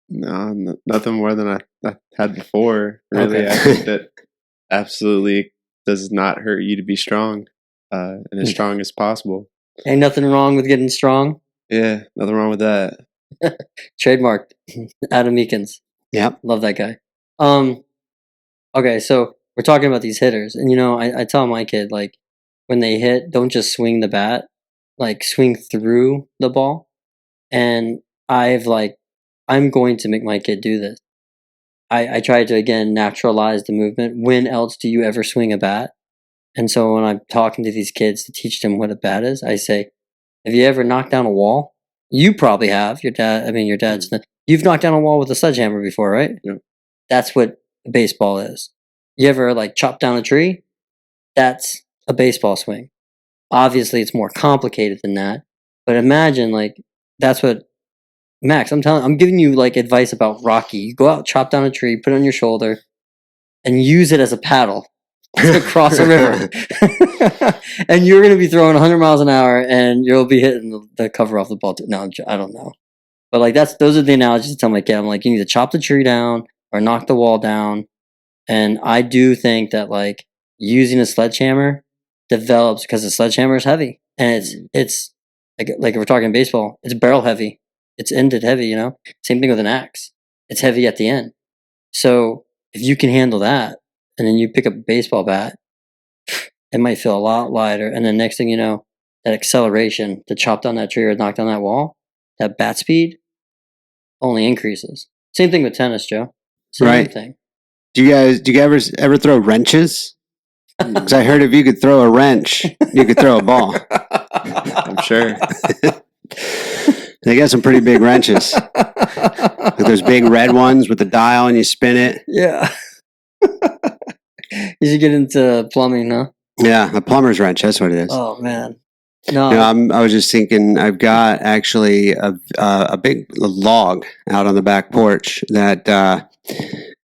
No, nothing more than I had before. Really, Okay. I think that absolutely does not hurt you to be strong, and as strong as possible. Ain't nothing wrong with getting strong. Yeah, nothing wrong with that. Trademarked. Adam Meekins. Yep. Love that guy. Okay, so we're talking about these hitters, and I tell my kid, like, when they hit, don't just swing the bat, like swing through the ball. And I'm going to make my kid do this. I try to again naturalize the movement. When else do you ever swing a bat? And so when I'm talking to these kids to teach them what a bat is, I say, "Have you ever knocked down a wall? You probably have. Your dad's. You've knocked down a wall with a sledgehammer before, right? Yeah. That's what a baseball is. You ever like chop down a tree? That's a baseball swing. Obviously, it's more complicated than that. But imagine like that's what Max. I'm giving you like advice about Rocky. You go out, chop down a tree, put it on your shoulder, and use it as a paddle to cross a river. And you're going to be throwing 100 miles an hour, and you'll be hitting the cover off the ball. No, I don't know. But like those are the analogies to tell my kid. I'm like, you need to chop the tree down or knock the wall down. And I do think that like using a sledgehammer develops because the sledgehammer is heavy, and it's like if we're talking baseball, it's barrel heavy, it's ended heavy. Same thing with an axe. It's heavy at the end. So if you can handle that, and then you pick up a baseball bat, it might feel a lot lighter. And then next thing you know, that acceleration to chop down that tree or knock down that wall, that bat speed only increases. Same thing with tennis, Joe. Same thing. Do you ever throw wrenches? Because I heard if you could throw a wrench, you could throw a ball. I'm sure. They got some pretty big wrenches. Like those big red ones with the dial and you spin it. Yeah. You should get into plumbing, huh? Yeah, a plumber's wrench. That's what it is. Oh, man. No. I was just thinking, I've got actually a big log out on the back porch that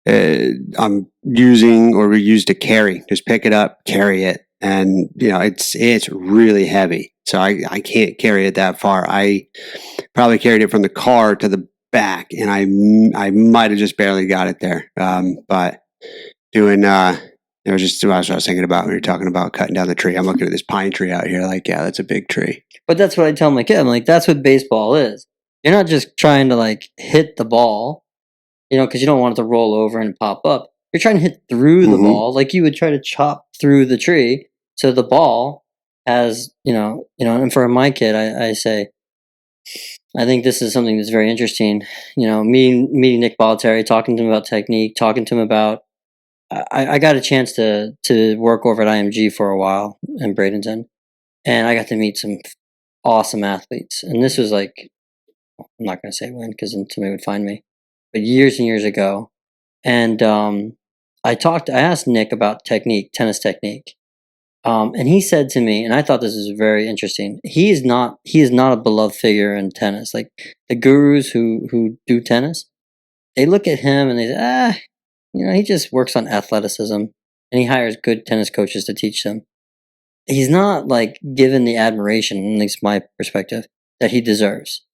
I'm using or we use to carry. Just pick it up, carry it. And, it's really heavy. So I can't carry it that far. I probably carried it from the car to the back, and I might have just barely got it there. But doing, it was just what I was thinking about when you're talking about cutting down the tree. I'm looking at this pine tree out here like, yeah, that's a big tree. But that's what I tell my kid. I'm like, that's what baseball is. You're not just trying to like hit the ball, because you don't want it to roll over and pop up. You're trying to hit through the ball like you would try to chop through the tree. So the ball has, and for my kid, I say, I think this is something that's very interesting. Meeting Nick Bollettieri, talking to him about technique, talking to him about I got a chance to work over at IMG for a while in Bradenton, and I got to meet some awesome athletes. And this was like, I'm not going to say when because then somebody would find me, but years and years ago. And I asked Nick about tennis technique. And he said to me, and I thought this was very interesting. He is not a beloved figure in tennis. Like the gurus who do tennis, they look at him and they say, he just works on athleticism and he hires good tennis coaches to teach them. He's not like given the admiration, at least my perspective, that he deserves.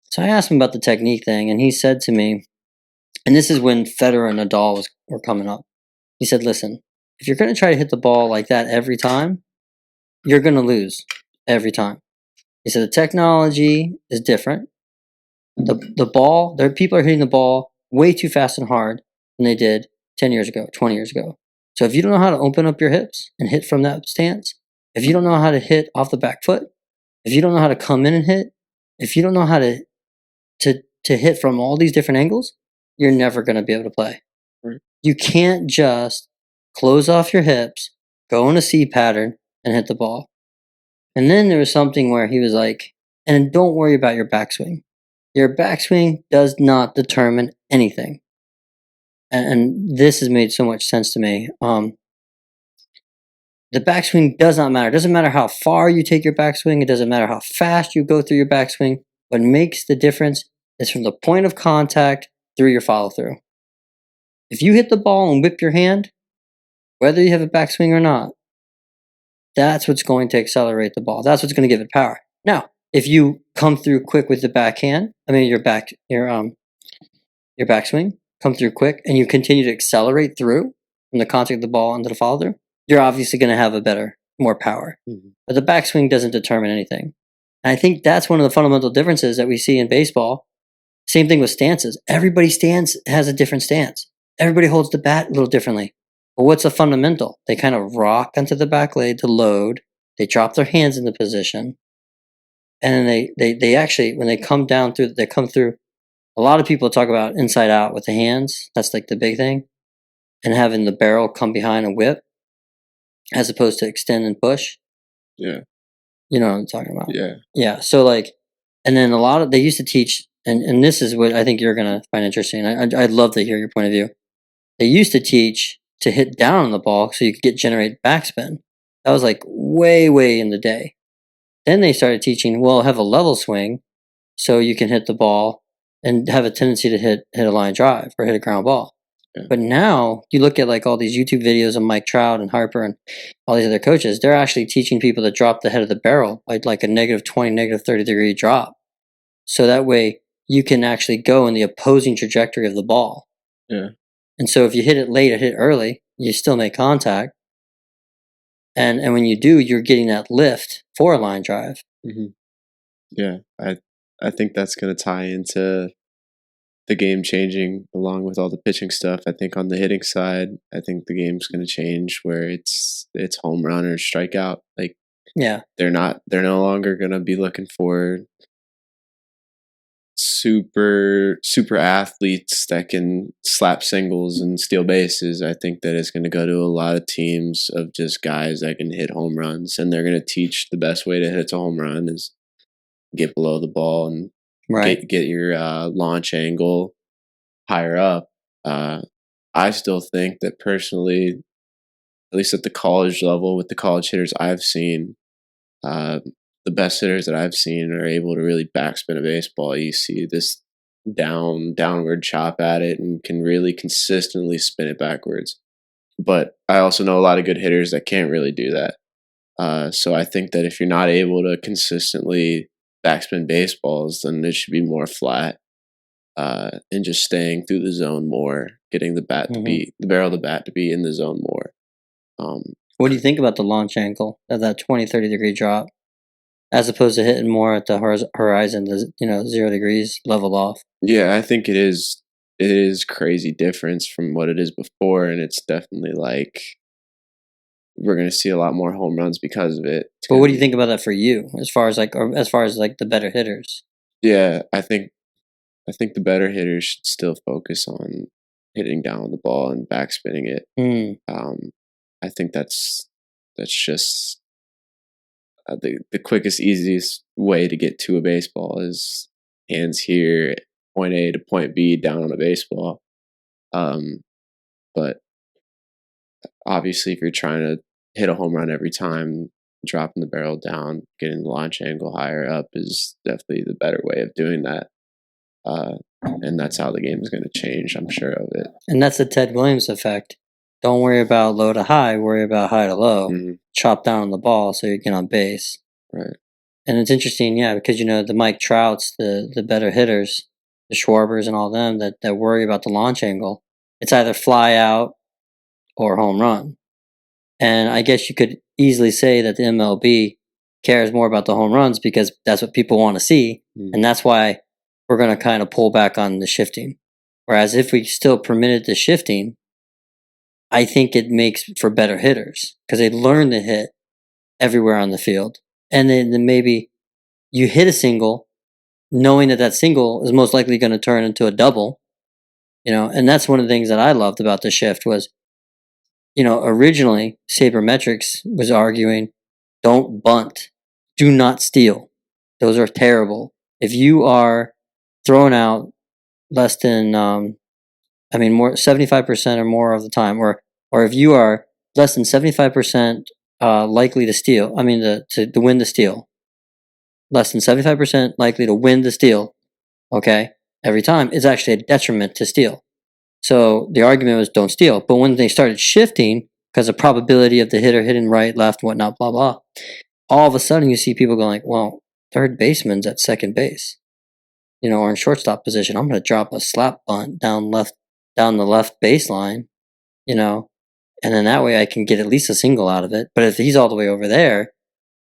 So I asked him about the technique thing, and he said to me, and this is when Federer and Nadal were coming up. He said, "Listen, if you're going to try to hit the ball like that every time, you're going to lose every time." He said the technology is different. The ball, people are hitting the ball way too fast and hard than they did 10 years ago, 20 years ago. So if you don't know how to open up your hips and hit from that stance, if you don't know how to hit off the back foot, if you don't know how to come in and hit, if you don't know how to hit from all these different angles, you're never going to be able to play. Right. You can't just close off your hips, go in a C pattern, and hit the ball. And then there was something where he was like, and don't worry about your backswing. Your backswing does not determine anything. And this has made so much sense to me. The backswing does not matter. It doesn't matter how far you take your backswing. It doesn't matter how fast you go through your backswing. What makes the difference is from the point of contact through your follow through. If you hit the ball and whip your hand, whether you have a backswing or not, that's what's going to accelerate the ball. That's what's going to give it power. Now, if you come through quick with the backhand, your backswing, come through quick, and you continue to accelerate through from the contact of the ball into the follow through, you're obviously going to have more power. Mm-hmm. But the backswing doesn't determine anything. And I think that's one of the fundamental differences that we see in baseball. Same thing with stances. Everybody has a different stance. Everybody holds the bat a little differently. But what's the fundamental? They kind of rock onto the back leg to load. They drop their hands into position. And then they actually, when they come down through, they come through. A lot of people talk about inside out with the hands. That's like the big thing. And having the barrel come behind and whip as opposed to extend and push. Yeah. You know what I'm talking about? Yeah. Yeah. So and then they used to teach, and this is what I think you're going to find interesting. I'd love to hear your point of view. They used to teach to hit down on the ball so you could generate backspin. That was like way, way in the day. Then they started teaching, have a level swing so you can hit the ball and have a tendency to hit a line drive or hit a ground ball. Yeah. But now you look at like all these YouTube videos of Mike Trout and Harper and all these other coaches, they're actually teaching people to drop the head of the barrel like a -20, -30 degree drop. So that way you can actually go in the opposing trajectory of the ball. Yeah. And so if you hit it late or hit it early, you still make contact. And when you do, you're getting that lift for a line drive. Mm-hmm. Yeah, I think that's going to tie into the game changing along with all the pitching stuff. I think on the hitting side, I think the game's going to change where it's home run or strikeout. Like, yeah, they're no longer going to be looking for super athletes that can slap singles and steal bases. I think that it's going to go to a lot of teams of just guys that can hit home runs, and they're going to teach the best way to hit a home run is get below the ball and get your launch angle higher up. I still think that personally, at least at the college level with the college hitters I've seen, the best hitters that I've seen are able to really backspin a baseball. You see this downward chop at it and can really consistently spin it backwards. But I also know a lot of good hitters that can't really do that. So I think that if you're not able to consistently backspin baseballs, then it should be more flat and just staying through the zone more, getting the bat to be the barrel of the bat to be in the zone more. What do you think about the launch angle of that 20-30 degree drop, as opposed to hitting more at the horizon, 0 degrees level off? Yeah, I think it is crazy difference from what it is before, and it's definitely like we're going to see a lot more home runs because of it. But what do you think about that for you, as far as the better hitters? Yeah, I think the better hitters should still focus on hitting down the ball and backspinning it. I think that's just the quickest, easiest way to get to a baseball is hands here, point A to point B down on a baseball. But obviously, if you're trying to hit a home run every time, dropping the barrel down, getting the launch angle higher up is definitely the better way of doing that. And that's how the game is going to change, I'm sure of it. And that's the Ted Williams effect. Don't worry about low to high, worry about high to low. Chop down on the ball so you get on base. Right. And it's interesting, because, the Mike Trouts, the better hitters, the Schwarbers and all them that worry about the launch angle, it's either fly out or home run. And I guess you could easily say that the MLB cares more about the home runs because that's what people want to see. And that's why we're going to kind of pull back on the shifting. Whereas if we still permitted the shifting, I think it makes for better hitters because they learn to hit everywhere on the field. And then maybe you hit a single knowing that single is most likely going to turn into a double, and that's one of the things that I loved about the shift was, originally Sabermetrics was arguing, don't bunt, do not steal. Those are terrible. If you are throwing out less than, more 75% or more of the time, or if you are less than 75% likely to steal, to win the steal, less than 75% likely to win the steal, okay, every time, is actually a detriment to steal. So the argument was don't steal. But when they started shifting, because of probability of the hitter hitting right, left, whatnot, blah, blah, all of a sudden you see people going like, well, third baseman's at second base, or in shortstop position. I'm going to drop a slap bunt down the left baseline, and then that way I can get at least a single out of it. But if he's all the way over there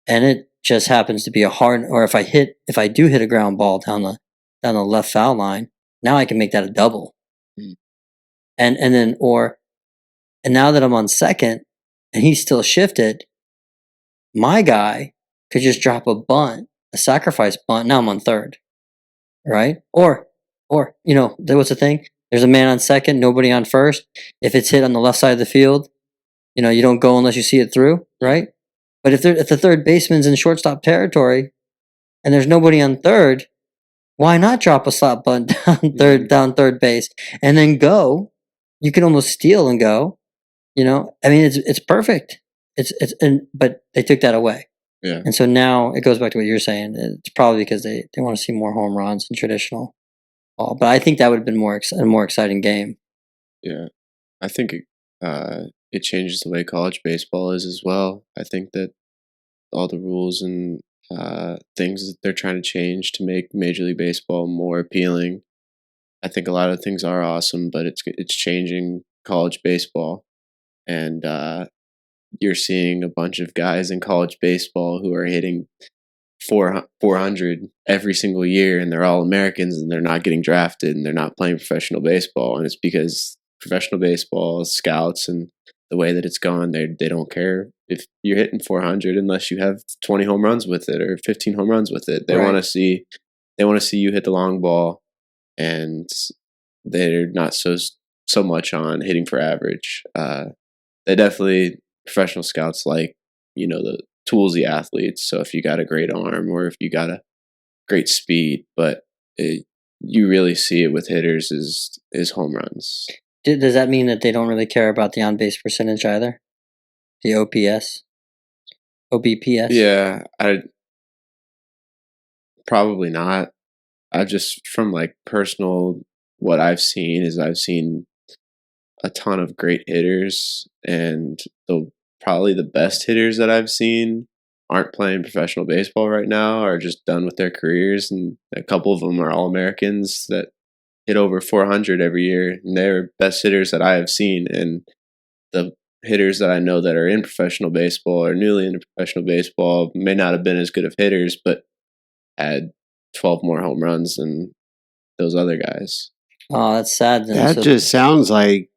and it just happens to be a hard, or if I do hit a ground ball down the left foul line, now I can make that a double. And now that I'm on second and he's still shifted, my guy could just drop a bunt, a sacrifice bunt. Now I'm on third, right? Or there was a thing. There's a man on second, nobody on first. If it's hit on the left side of the field, you don't go unless you see it through, right? But if the third baseman's in shortstop territory and there's nobody on third, why not drop a slap bunt down third base and then go? You can almost steal and go. It's perfect. But they took that away. Yeah. And so now it goes back to what you're saying. It's probably because they want to see more home runs in traditional ball. But I think that would have been a more exciting game. Yeah. I think it changes the way college baseball is as well. I think that all the rules and things that they're trying to change to make Major League Baseball more appealing. I think a lot of things are awesome, but it's changing college baseball. And you're seeing a bunch of guys in college baseball who are hitting 400 every single year, and they're all Americans, and they're not getting drafted, and they're not playing professional baseball. And it's because professional baseball scouts and the way that it's gone, they don't care if you're hitting 400 unless you have 20 home runs with it or 15 home runs with it. They want to see you hit the long ball, and they're not so much on hitting for average. They definitely, professional scouts like, the toolsy athletes. So if you got a great arm or if you got a great speed, but you really see it with hitters is home runs. Does that mean that they don't really care about the on-base percentage either? The OBPS? Yeah, probably not. I just, from personal, what I've seen is I've seen a ton of great hitters, and probably the best hitters that I've seen aren't playing professional baseball right now, are just done with their careers, and a couple of them are All-Americans that hit over 400 every year, and they're best hitters that I have seen. And the hitters that I know that are in professional baseball or newly into professional baseball may not have been as good of hitters, but had 12 more home runs than those other guys. Oh, that's sad. That just sounds like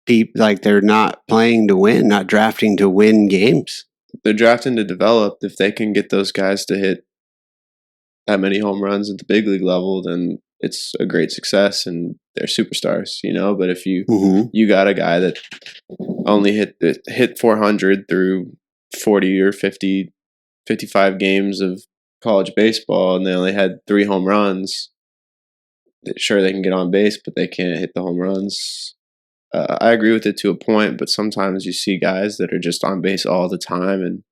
they're not playing to win, not drafting to win games. They're drafting to develop. If they can get those guys to hit that many home runs at the big league level, then it's a great success and they're superstars, you know. But if you Mhm. you got a guy that only hit 400 through 40 or 50, 55 games of college baseball, and they only had 3 home runs, sure they can get on base, but they can't hit the home runs. I agree with it to a point, but sometimes you see guys that are just on base all the time, and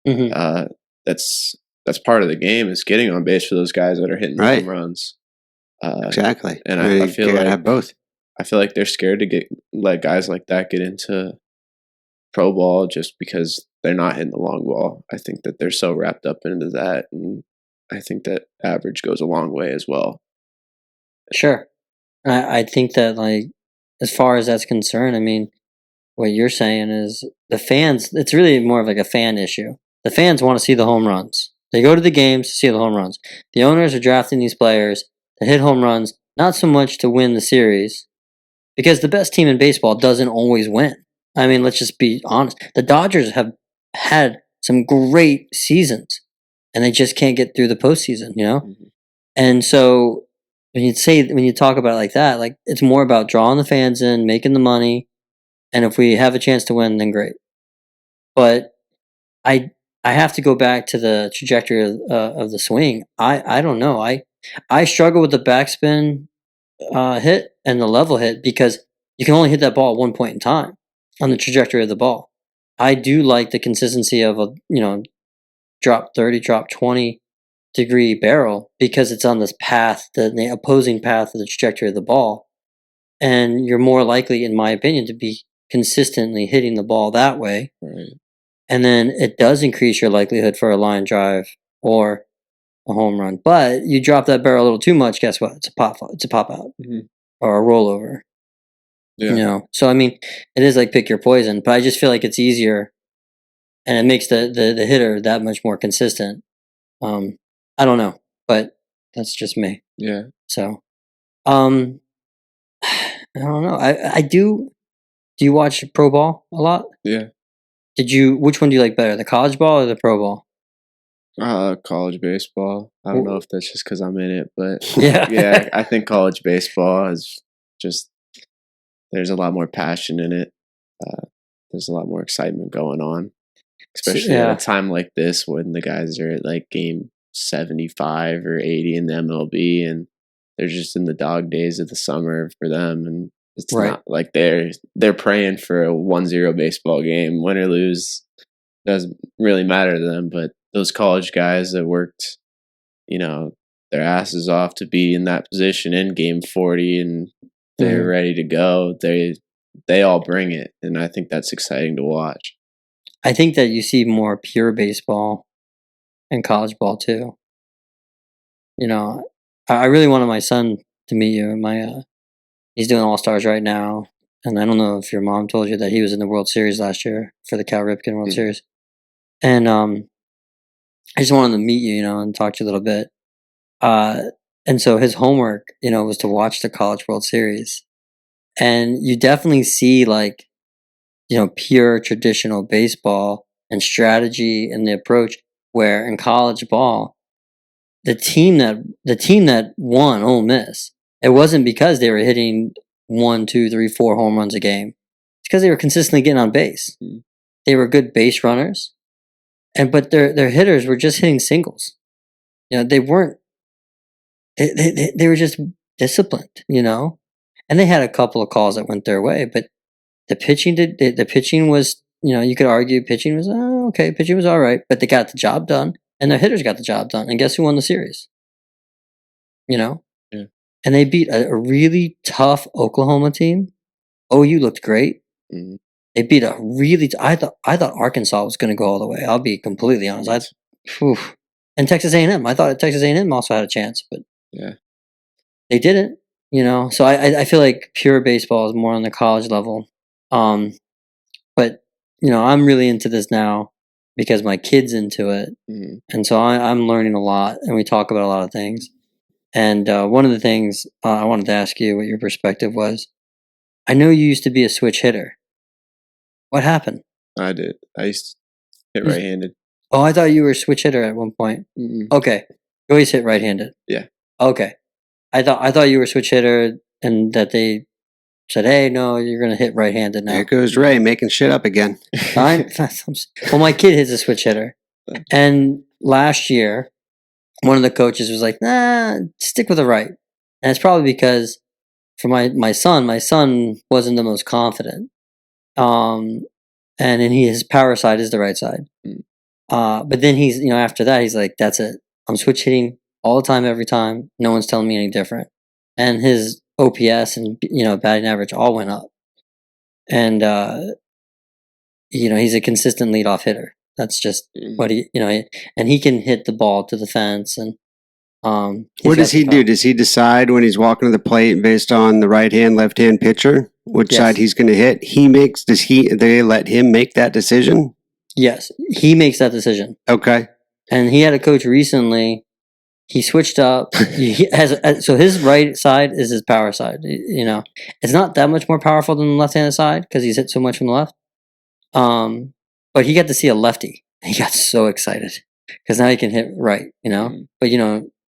Mhm. that's part of the game is getting on base for those guys that are hitting the Right. home runs. Exactly. And I mean, I you feel gotta like have both. they're scared to let guys like that get into pro ball just because they're not hitting the long ball. I think that they're so wrapped up into that, and I think that average goes a long way as well. Sure. I think that, like, as far as that's concerned, I mean, what you're saying is the fans, it's really more of like a fan issue. The fans want to see the home runs. They go to the games to see the home runs. The owners are drafting these players to hit home runs, not so much to win the series, because the best team in baseball doesn't always win. I mean, let's just be honest. The Dodgers have had some great seasons, and they just can't get through the postseason, you know? Mhm. And so when you talk about it like that, like, it's more about drawing the fans in, making the money, and if we have a chance to win, then great. But I I have to go back to the trajectory of the swing. I don't know. I struggle with the backspin hit and the level hit because you can only hit that ball at one point in time on the trajectory of the ball. I do like the consistency of a drop 30, drop 20 degree barrel because it's on this path, the opposing path of the trajectory of the ball, and you're more likely, in my opinion, to be consistently hitting the ball that way. Right. And then it does increase your likelihood for a line drive or a home run. But you drop that barrel a little too much, guess what? It's a pop out Mhm. or a rollover. Yeah. So I mean, it is like pick your poison. But I just feel like it's easier, and it makes the hitter that much more consistent. Um, I don't know, but that's just me. Yeah. So, um, I don't know. I do. Do you watch pro ball a lot? Yeah. Did you? Which one do you like better, the college ball or the pro ball? College baseball. I don't know if that's just because I'm in it, but Yeah. yeah, I think college baseball is just there's a lot more passion in it. Uh, there's a lot more excitement going on, especially at a Yeah. time like this when the guys are at like game 75 or 80 in the MLB, and they're just in the dog days of the summer for them, and it's Right. not like they're praying for a 1-0 baseball game, win or lose doesn't really matter to them. But those college guys that worked, you know, their asses off to be in that position in game 40 and they're Mhm. ready to go, they all bring it, and I think that's exciting to watch. I think that you see more pure baseball in college ball too. You know, I really wanted my son to meet you. He's doing All Stars right now, and I don't know if your mom told you that he was in the World Series last year for the Cal Ripken World Mhm. Series. And I just wanted to meet you, and talk to you a little bit. Uh, and so his homework, was to watch the College World Series, and you definitely see, like, pure traditional baseball and strategy and the approach. Where in college ball, the team that won Ole Miss, it wasn't because they were hitting 1, 2, 3, 4 home runs a game. It's because they were consistently getting on base. Mhm. They were good base runners, but their hitters were just hitting singles. They weren't. They were just disciplined. And they had a couple of calls that went their way, but the pitching was, you could argue pitching was okay, pitching was all right, but they got the job done, and their hitters got the job done, and guess who won the series? You know, Yeah. and they beat a really tough Oklahoma team. OU looked great. Mhm. They beat a really. I thought Arkansas was going to go all the way. I'll be completely honest. Yes. Whew. And Texas A&M. I thought Texas A&M also had a chance, but Yeah. they didn't. So I feel like pure baseball is more on the college level. But I'm really into this now because my kid's into it, Mhm. and so I'm learning a lot, and we talk about a lot of things. And one of the things I wanted to ask you what your perspective was. I know you used to be a switch hitter. What happened? I did. I used to hit You- right-handed. Oh, I thought you were a switch hitter at one point. Mhm. Okay, you always hit right-handed. Yeah. Okay, I thought you were a switch hitter, and that they said, "Hey, no, you're gonna hit right-handed now." There goes Ray making shit up again. Well, my kid is a switch hitter, and last year, one of the coaches was like, "Nah, stick with the right," and it's probably because for my son wasn't the most confident, and then his power side is the right side. But then he's, after that, he's like, "That's it. I'm switch hitting all the time, every time. No one's telling me any different." And his OPS and batting average all went up, and he's a consistent leadoff hitter. That's just what and he can hit the ball to the fence. And what does he do? Does he decide when he's walking to the plate based on the right hand, left hand pitcher which side he's going to hit? They let him make that decision? Yes, he makes that decision. Okay. And he had a coach recently. He switched up. He has so his right side is his power side. It's not that much more powerful than the left-handed side because he's hit so much from the left. But he got to see a lefty. He got so excited because now he can hit right. But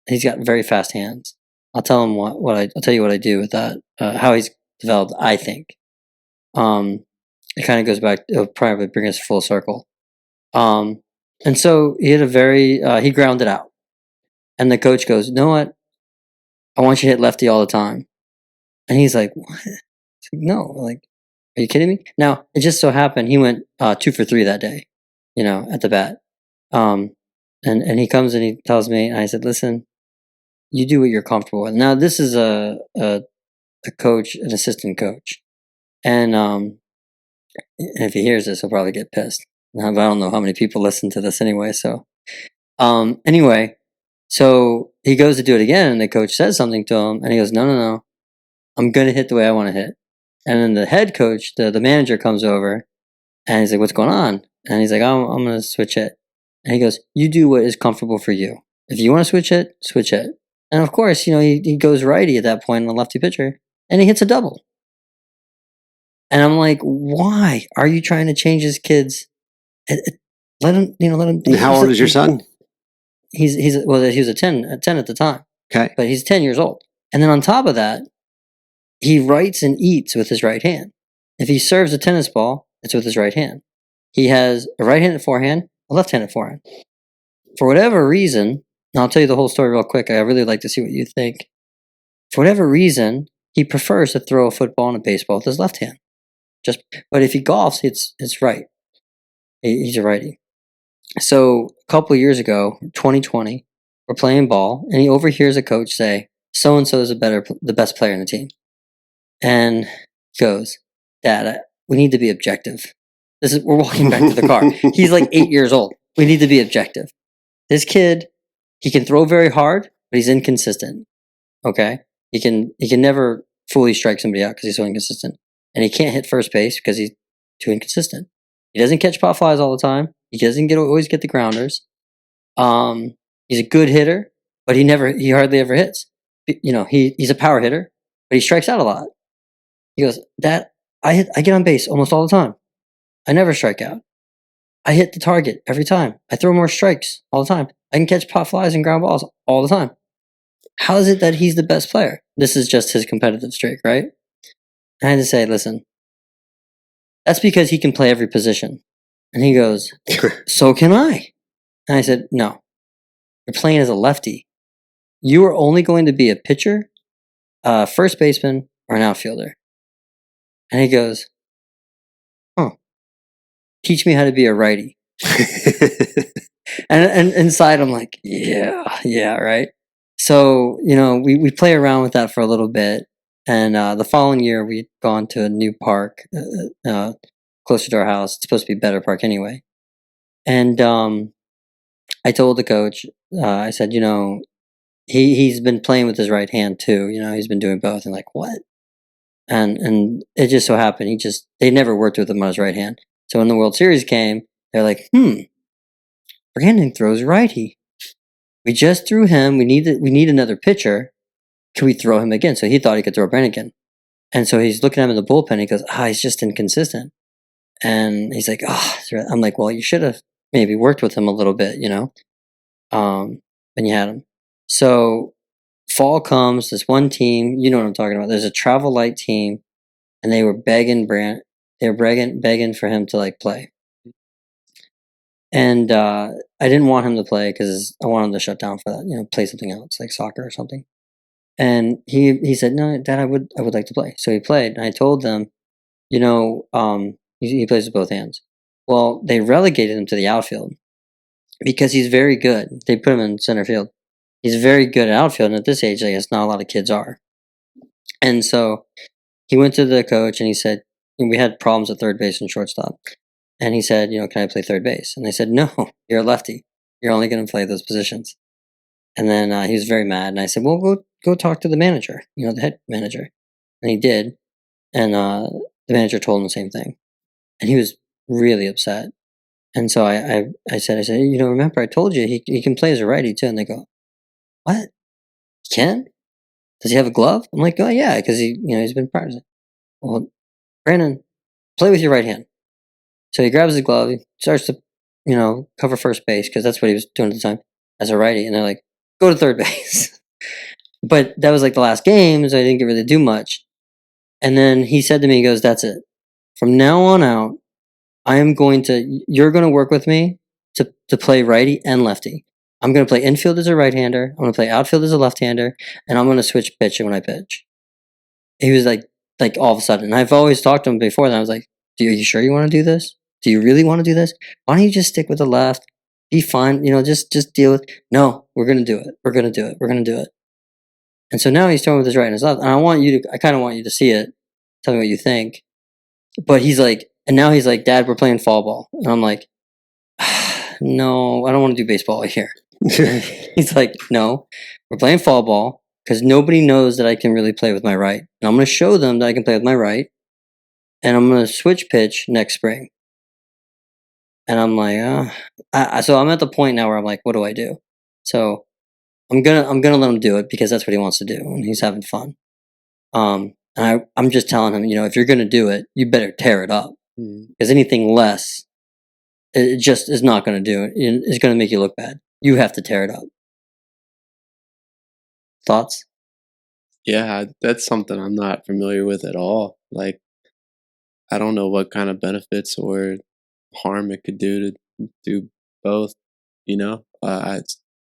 he's got very fast hands. I'll tell him I'll tell you what I do with that. How he's developed, I think. It kind of goes back. It'll probably bring us full circle. And so he had he grounded out. And the coach goes, "You know what? I want you to hit lefty all the time." And he's like, "What?" No, like, are you kidding me? Now, it just so happened he went 2 for 3 that day, at the bat. And he comes and he tells me, and I said, "Listen, you do what you're comfortable with." Now, this is a coach, an assistant coach. And if he hears this, he'll probably get pissed. But I don't know how many people listen to this anyway. So, anyway. So he goes to do it again, and the coach says something to him, and he goes, No, I'm going to hit the way I want to hit. And then the head coach, the manager, comes over, and he's like, "What's going on?" And he's like, "Oh, I'm going to switch it." And he goes, "You do what is comfortable for you. If you want to switch it, switch it." And of course, he goes righty at that point on the lefty pitcher, and he hits a double. And I'm like, why are you trying to change his kids? Let him. How old is your son? He was a 10 at the time. Okay. But he's 10 years old. And then on top of that, he writes and eats with his right hand. If he serves a tennis ball, it's with his right hand. He has a right-handed forehand, a left-handed forehand. For whatever reason, and I'll tell you the whole story real quick. I really like to see what you think. For whatever reason, he prefers to throw a football and a baseball with his left hand. But if he golfs, it's right. He's a righty. So a couple of years ago, 2020, we're playing ball, and he overhears a coach say, "So-and-so is the best player in the team." And he goes, "Dad, we need to be objective." We're walking back to the car. He's like 8 years old. We need to be objective. This kid, he can throw very hard, but he's inconsistent. Okay? He can never fully strike somebody out because he's so inconsistent. And he can't hit first base because he's too inconsistent. He doesn't catch pop flies all the time. He doesn't always get the grounders. He's a good hitter, but he hardly ever hits. He's a power hitter, but he strikes out a lot. He goes, "Dad, I get on base almost all the time. I never strike out. I hit the target every time. I throw more strikes all the time. I can catch pop flies and ground balls all the time. How is it that he's the best player?" This is just his competitive streak, right? I had to say, "Listen, that's because he can play every position." And he goes, "So can I." And I said, "No, you're playing as a lefty. You are only going to be a pitcher, first baseman, or an outfielder." And he goes, "Huh, teach me how to be a righty." and inside I'm like, yeah, right. So, we play around with that for a little bit. And the following year, we'd gone to a new park closer to our house. It's supposed to be Better Park anyway. And I told the coach, I said, he's been playing with his right hand too. He's been doing both. And like, what? And it just so happened they never worked with him on his right hand. So when the World Series came, they're like, Brandon throws righty. We just threw him. We need another pitcher. Can we throw him again? So he thought he could throw Brandon again. And so he's looking at him in the bullpen. He goes, he's just inconsistent. And he's like, I'm like, well, you should have maybe worked with him a little bit, when you had him. So fall comes, this one team, you know what I'm talking about. There's a travel light team, and they were begging begging for him to like play. And I didn't want him to play because I wanted him to shut down for that, play something else like soccer or something. And he said, "No, Dad, I would like to play." So he played, and I told them, he plays with both hands. Well, they relegated him to the outfield because he's very good. They put him in center field. He's very good at outfield, and at this age, I guess not a lot of kids are. And so he went to the coach and he said, and we had problems at third base and shortstop. And he said, "Can I play third base?" And they said, "No, you're a lefty. You're only going to play those positions." And then he was very mad. And I said, "Well, go talk to the manager, the head manager." And he did. And the manager told him the same thing. And he was really upset. And so I said, "Remember I told you he can play as a righty too." And they go, "What? He can? Does he have a glove?" I'm like, "Oh yeah, because he's been practicing." "Well, Brandon, play with your right hand." So he grabs his glove, he starts to, cover first base because that's what he was doing at the time as a righty. And they're like, "Go to third base." But that was like the last game, so I didn't get really do much. And then he said to me, he goes, "That's it. From now on out, you're going to work with me to play righty and lefty. I'm going to play infield as a right-hander. I'm going to play outfield as a left-hander. And I'm going to switch pitch when I pitch." He was like all of a sudden. And I've always talked to him before that. I was like, "Are you sure you want to do this? Do you really want to do this? Why don't you just stick with the left? Be fine. Just deal with." "No, we're going to do it. We're going to do it. We're going to do it." And so now he's throwing with his right and his left. And I kind of want you to see it. Tell me what you think. But now he's like, "Dad, we're playing fall ball." And I'm like, "No, I don't want to do baseball here." He's like, "No, we're playing fall ball because nobody knows that I can really play with my right. And I'm going to show them that I can play with my right. And I'm going to switch pitch next spring." And I'm like, so I'm at the point now where I'm like, what do I do? So I'm gonna let him do it because that's what he wants to do and he's having fun. And I'm just telling him, if you're gonna do it, you better tear it up because anything less, it just is not gonna do it. It's gonna make you look bad. You have to tear it up. Thoughts? Yeah, that's something I'm not familiar with at all. Like, I don't know what kind of benefits or harm it could do to do both.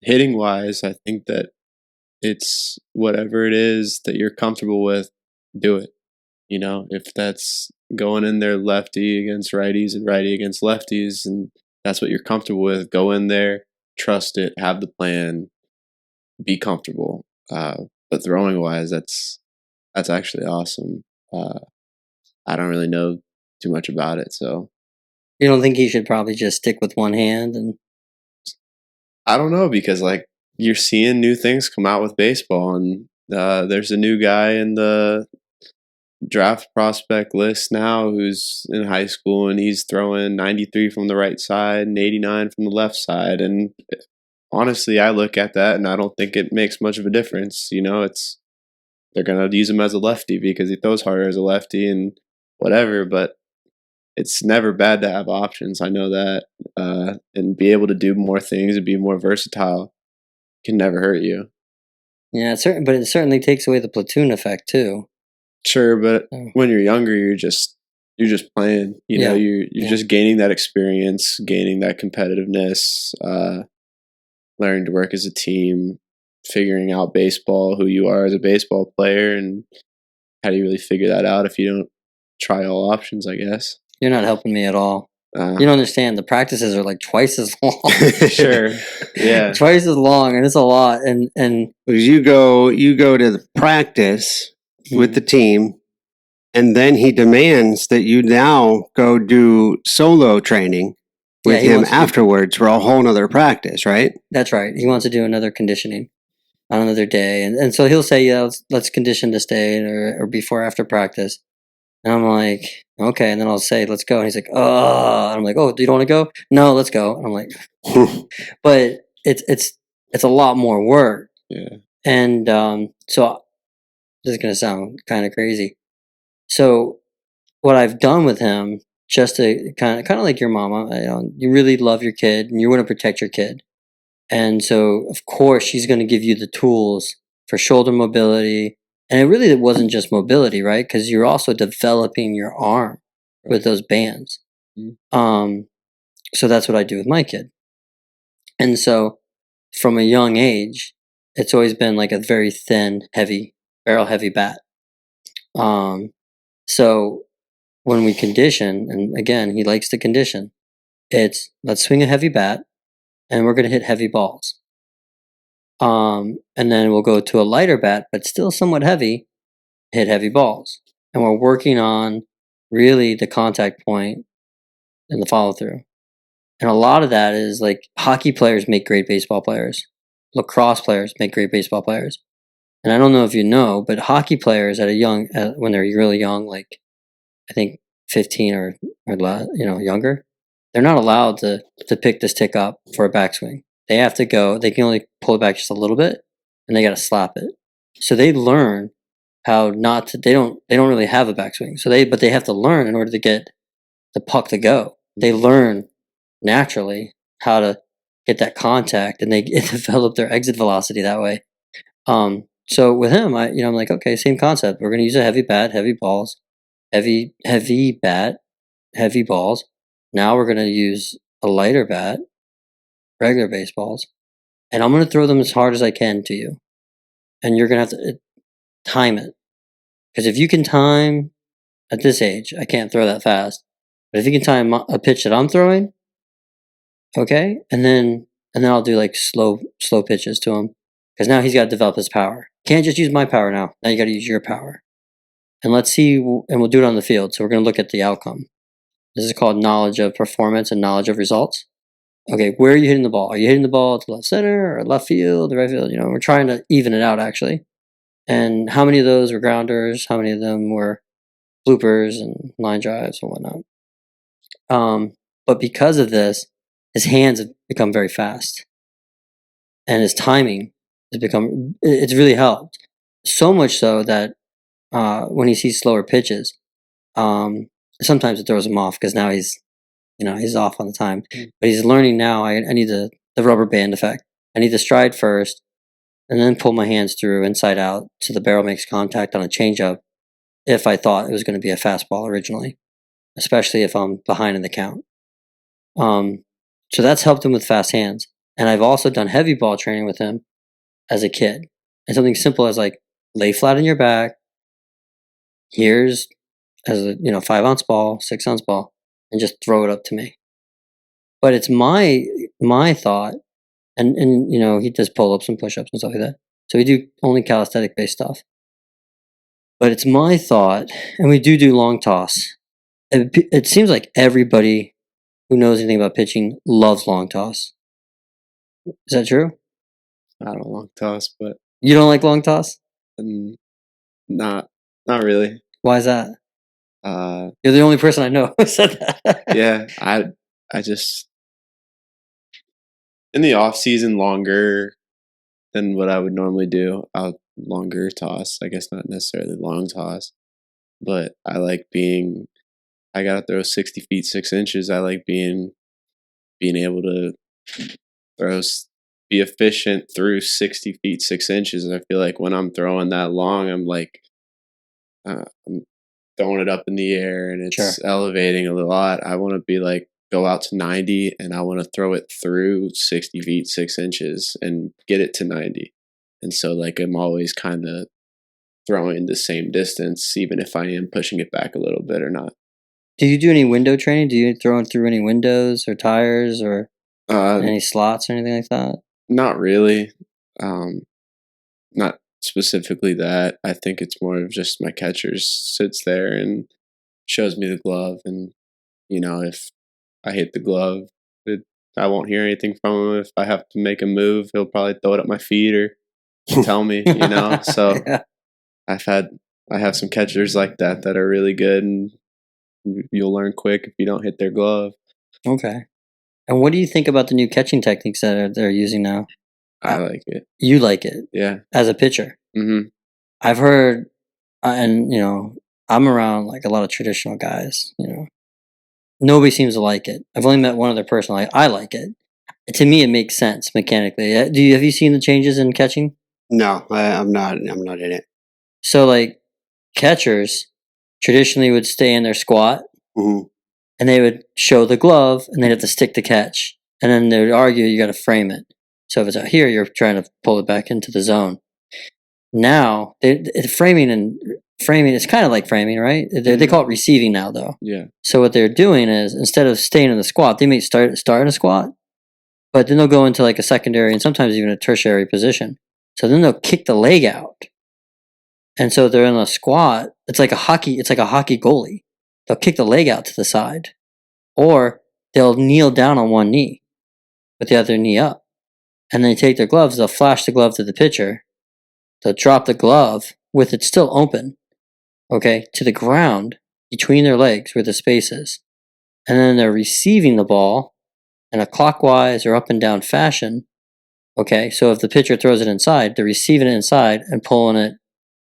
Hitting wise, I think that it's whatever it is that you're comfortable with, do it. If that's going in there lefty against righties and righty against lefties, and that's what you're comfortable with, go in there, trust it, have the plan, be comfortable. But throwing wise, that's actually awesome. I don't really know too much about it, so You don't think he should probably just stick with one hand? And I don't know because you're seeing new things come out with baseball, and there's a new guy in the draft prospect list now who's in high school, and he's throwing 93 from the right side and 89 from the left side. And honestly, I look at that and I don't think it makes much of a difference. They're gonna use him as a lefty because he throws harder as a lefty and whatever. But it's never bad to have options. I know that, and be able to do more things and be more versatile can never hurt you. yeah, but it certainly takes away the platoon effect too. Sure, but when you're younger, you're just playing. Yeah. You're just gaining that experience, gaining that competitiveness, learning to work as a team, figuring out baseball, who you are as a baseball player, and how do you really figure that out if you don't try all options, I guess. You're not helping me at all. You don't understand. The practices are like twice as long. Sure. Yeah. Twice as long, and it's a lot. And Because you go to the practice with the team, and then he demands that you now go do solo training with him afterwards for a whole nother practice, right? That's right. He wants to do another conditioning on another day. And so he'll say, "Yeah, let's condition this day or before or after practice." And I'm like, "Okay." And then I'll say, "Let's go." And he's like, "Oh." And I'm like, "Oh, do you don't want to go?" "No, let's go." And I'm like, but it's a lot more work. Yeah. And so this is going to sound kind of crazy. So what I've done with him, just to kind of like your mama, you really love your kid and you want to protect your kid. And so, of course, she's going to give you the tools for shoulder mobility. And it wasn't just mobility, right? Because you're also developing your arm with those bands. So that's what I do with my kid. And so from a young age, it's always been like a very thin, barrel heavy bat. So when we condition, and again, he likes to condition, it's let's swing a heavy bat and we're going to hit heavy balls. And then we'll go to a lighter bat, but still somewhat heavy, hit heavy balls. And we're working on really the contact point and the follow through. And a lot of that is like hockey players make great baseball players. Lacrosse players make great baseball players. And I don't know if you know, but hockey players when they're really young, like I think 15 or younger, they're not allowed to pick the stick up for a backswing. They have to go. They can only pull it back just a little bit, and they got to slap it. So they learn how not to. They don't really have a backswing. But they have to learn in order to get the puck to go. They learn naturally how to get that contact, and they develop their exit velocity that way. So with him, I'm like, okay, same concept. We're going to use a heavy bat, heavy balls, heavy bat, heavy balls. Now we're going to use a lighter bat, regular baseballs, and I'm going to throw them as hard as I can to you. And you're going to have to time it. Because if you can time at this age, I can't throw that fast. But if you can time a pitch that I'm throwing, okay, and then I'll do like slow pitches to him. Because now he's got to develop his power. Can't just use my power now. Now you got to use your power. And let's see, and we'll do it on the field. So we're going to look at the outcome. This is called knowledge of performance and knowledge of results. Okay, where are you hitting the ball? Are you hitting the ball to left center or left field or right field? We're trying to even it out actually. And how many of those were grounders? How many of them were bloopers and line drives and whatnot? But because of this, his hands have become very fast. And his timing it's really helped. So much so that when he sees slower pitches, sometimes it throws him off because now he's off on the time. But he's learning now. I need the rubber band effect. I need to stride first, and then pull my hands through inside out so the barrel makes contact on a changeup. If I thought it was going to be a fastball originally, especially if I'm behind in the count. So that's helped him with fast hands. And I've also done heavy ball training with him as a kid. And something simple as like lay flat on your back. Here's as a 5-ounce ball, 6-ounce ball, and just throw it up to me. But it's my thought, and he does pull-ups and push-ups and stuff like that. So we do only calisthenic based stuff. But it's my thought, and we do long toss. It seems like everybody who knows anything about pitching loves long toss. Is that true? I don't long toss, but you don't like long toss? Not really. Why is that? You're the only person I know who said that. Yeah, I just in the off season longer than what I would normally do. I'll longer toss. I guess not necessarily long toss, but I like being. I gotta throw 60 feet 6 inches. I like being able to be efficient through 60 feet 6 inches. And I feel like when I'm throwing that long, I'm like I'm throwing it up in the air and it's elevating a lot. I want to be like go out to 90 and I want to throw it through 60 feet 6 inches and get it to 90. And so like I'm always kind of throwing the same distance, even if I am pushing it back a little bit or not. Do you do any window training? Do you throw it through any windows or tires or any slots or anything like that? Not really. Not specifically that. I think it's more of just my catcher sits there and shows me the glove. And, if I hit the glove, I won't hear anything from him. If I have to make a move, he'll probably throw it at my feet or tell me, So yeah. I have some catchers like that are really good, and you'll learn quick if you don't hit their glove. Okay. And what do you think about the new catching techniques that they're using now? I like it. You like it? Yeah. As a pitcher? Mm-hmm. I've heard, and I'm around like a lot of traditional guys. Nobody seems to like it. I've only met one other person I like it. To me, it makes sense mechanically. Have you seen the changes in catching? No, I'm not. I'm not in it. So like catchers traditionally would stay in their squat Mm-hmm. and they would show the glove and they'd have to stick the catch. And then they would argue you got to frame it. So if it's out here, you're trying to pull it back into the zone. Now, framing is kind of like framing, right? They call it receiving now, though. Yeah. So what they're doing is instead of staying in the squat, they may start in a squat, but then they'll go into like a secondary and sometimes even a tertiary position. So then they'll kick the leg out, and so they're in a squat. It's like a hockey goalie. They'll kick the leg out to the side, or they'll kneel down on one knee with the other knee up, and then they take their gloves. They'll flash the glove to the pitcher. They'll drop the glove with it still open, okay, to the ground between their legs where the space is. And then they're receiving the ball in a clockwise or up and down fashion. Okay, so if the pitcher throws it inside, they're receiving it inside and pulling it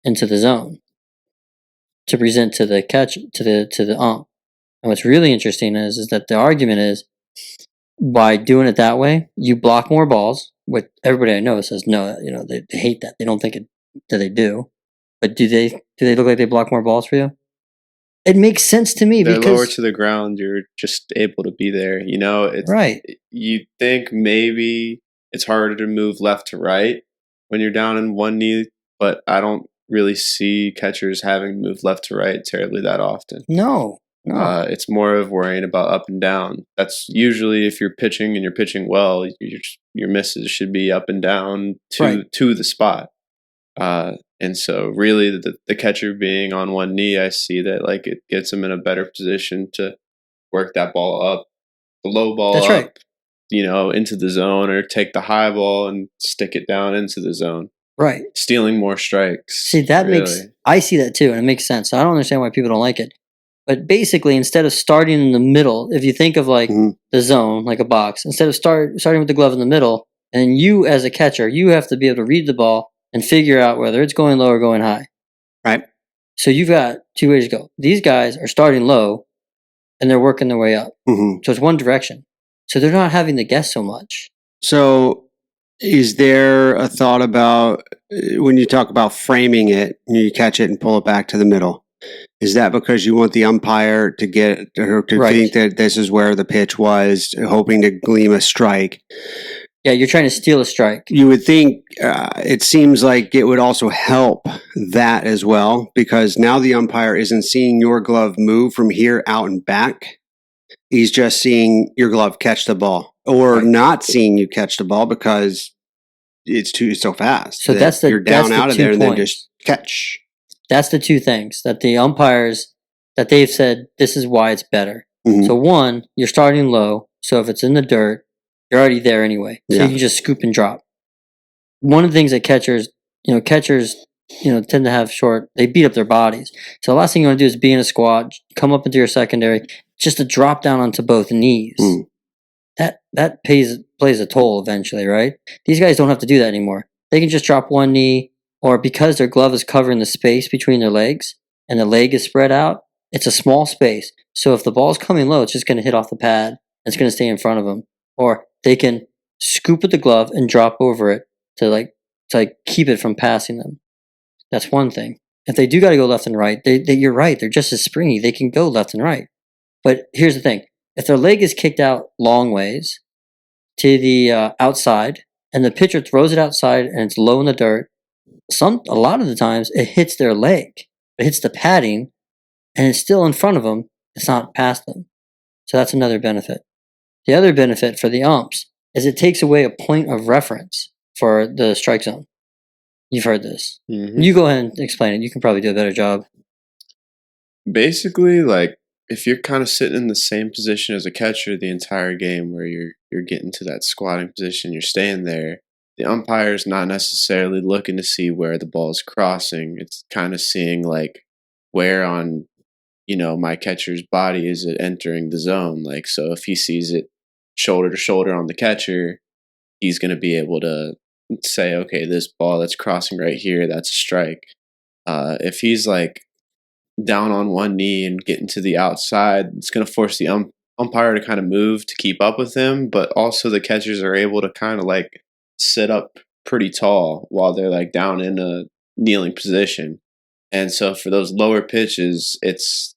into the zone to present to the catch to the ump. And what's really interesting is that the argument is by doing it that way, you block more balls. What everybody I know says no, they hate that. They don't think that they do. But do they look like they block more balls for you? It makes sense to me They're because lower to the ground. You're just able to be there. It's right. You think maybe it's harder to move left to right when you're down in one knee, but I don't really see catchers having moved left to right terribly that often. No. It's more of worrying about up and down. That's usually if you're pitching and you're pitching well, your misses should be up and down to the spot. And so really the catcher being on one knee, I see that like it gets him in a better position to work that ball up, the low ball That's up, right. Into the zone, or take the high ball and stick it down into the zone. Right. Stealing more strikes. See, I see that too, and it makes sense. I don't understand why people don't like it. But basically, instead of starting in the middle, if you think of like the zone, like a box, instead of starting with the glove in the middle, and you as a catcher, you have to be able to read the ball and figure out whether it's going low or going high. Right. So you've got two ways to go. These guys are starting low, and they're working their way up. Mm-hmm. So it's one direction. So they're not having to guess so much. So is there a thought about when you talk about framing it, you catch it and pull it back to the middle? Is that because you want the umpire to think that this is where the pitch was, hoping to glean a strike? Yeah, you're trying to steal a strike. You would think it seems like it would also help that as well, because now the umpire isn't seeing your glove move from here out and back. He's just seeing your glove catch the ball, or not seeing you catch the ball because it's so fast. So you're down out of there and then just catch. That's the two things that the umpires that they've said this is why it's better. Mm-hmm. So one, you're starting low, so if it's in the dirt, you're already there anyway. So you can just scoop and drop. One of the things that catchers tend to have they beat up their bodies. So the last thing you want to do is be in a squat, come up into your secondary, just to drop down onto both knees. Mm. That plays a toll eventually, right? These guys don't have to do that anymore. They can just drop one knee, or because their glove is covering the space between their legs and the leg is spread out, it's a small space. So if the ball's coming low, it's just going to hit off the pad. It's going to stay in front of them. Or they can scoop with the glove and drop over it to keep it from passing them. That's one thing. If they do got to go left and right, you're right. They're just as springy. They can go left and right. But here's the thing. If their leg is kicked out long ways to the outside and the pitcher throws it outside and it's low in the dirt, a lot of the times it hits their leg. It hits the padding and it's still in front of them. It's not past them. So that's another benefit. The other benefit for the umps is it takes away a point of reference for the strike zone. You've heard this. Mm-hmm. You go ahead and explain it. You can probably do a better job. Basically, like if you're kind of sitting in the same position as a catcher the entire game, where you're getting to that squatting position, you're staying there. The umpire's not necessarily looking to see where the ball is crossing. It's kind of seeing like where on my catcher's body is it entering the zone. Like, so if he sees it shoulder to shoulder on the catcher, he's going to be able to say, okay, this ball that's crossing right here, that's a strike. If he's like down on one knee and getting to the outside, it's going to force the umpire to kind of move to keep up with him, but also the catchers are able to kind of like sit up pretty tall while they're like down in a kneeling position. And so for those lower pitches, it's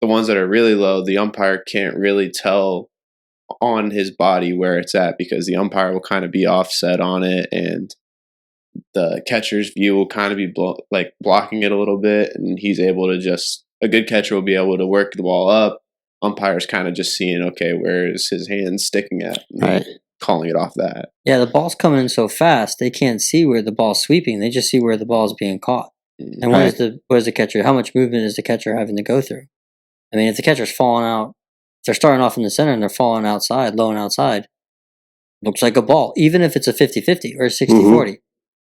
the ones that are really low, the umpire can't really tell on his body where it's at because the umpire will kind of be offset on it, and the catcher's view will kind of be blocking it a little bit, and he's able to just a good catcher will be able to work the ball up. Umpire's kind of just seeing, okay, where is his hand sticking at, Right. calling it off that. Yeah, the ball's coming in so fast they can't see where the ball's sweeping. They just see where the ball's being caught. And Right. what is the catcher? How much movement is the catcher having to go through? I mean, if the catcher's falling out, if they're starting off in the center and they're falling outside, low and outside, looks like a ball, even if it's a 50-50 or 60-40.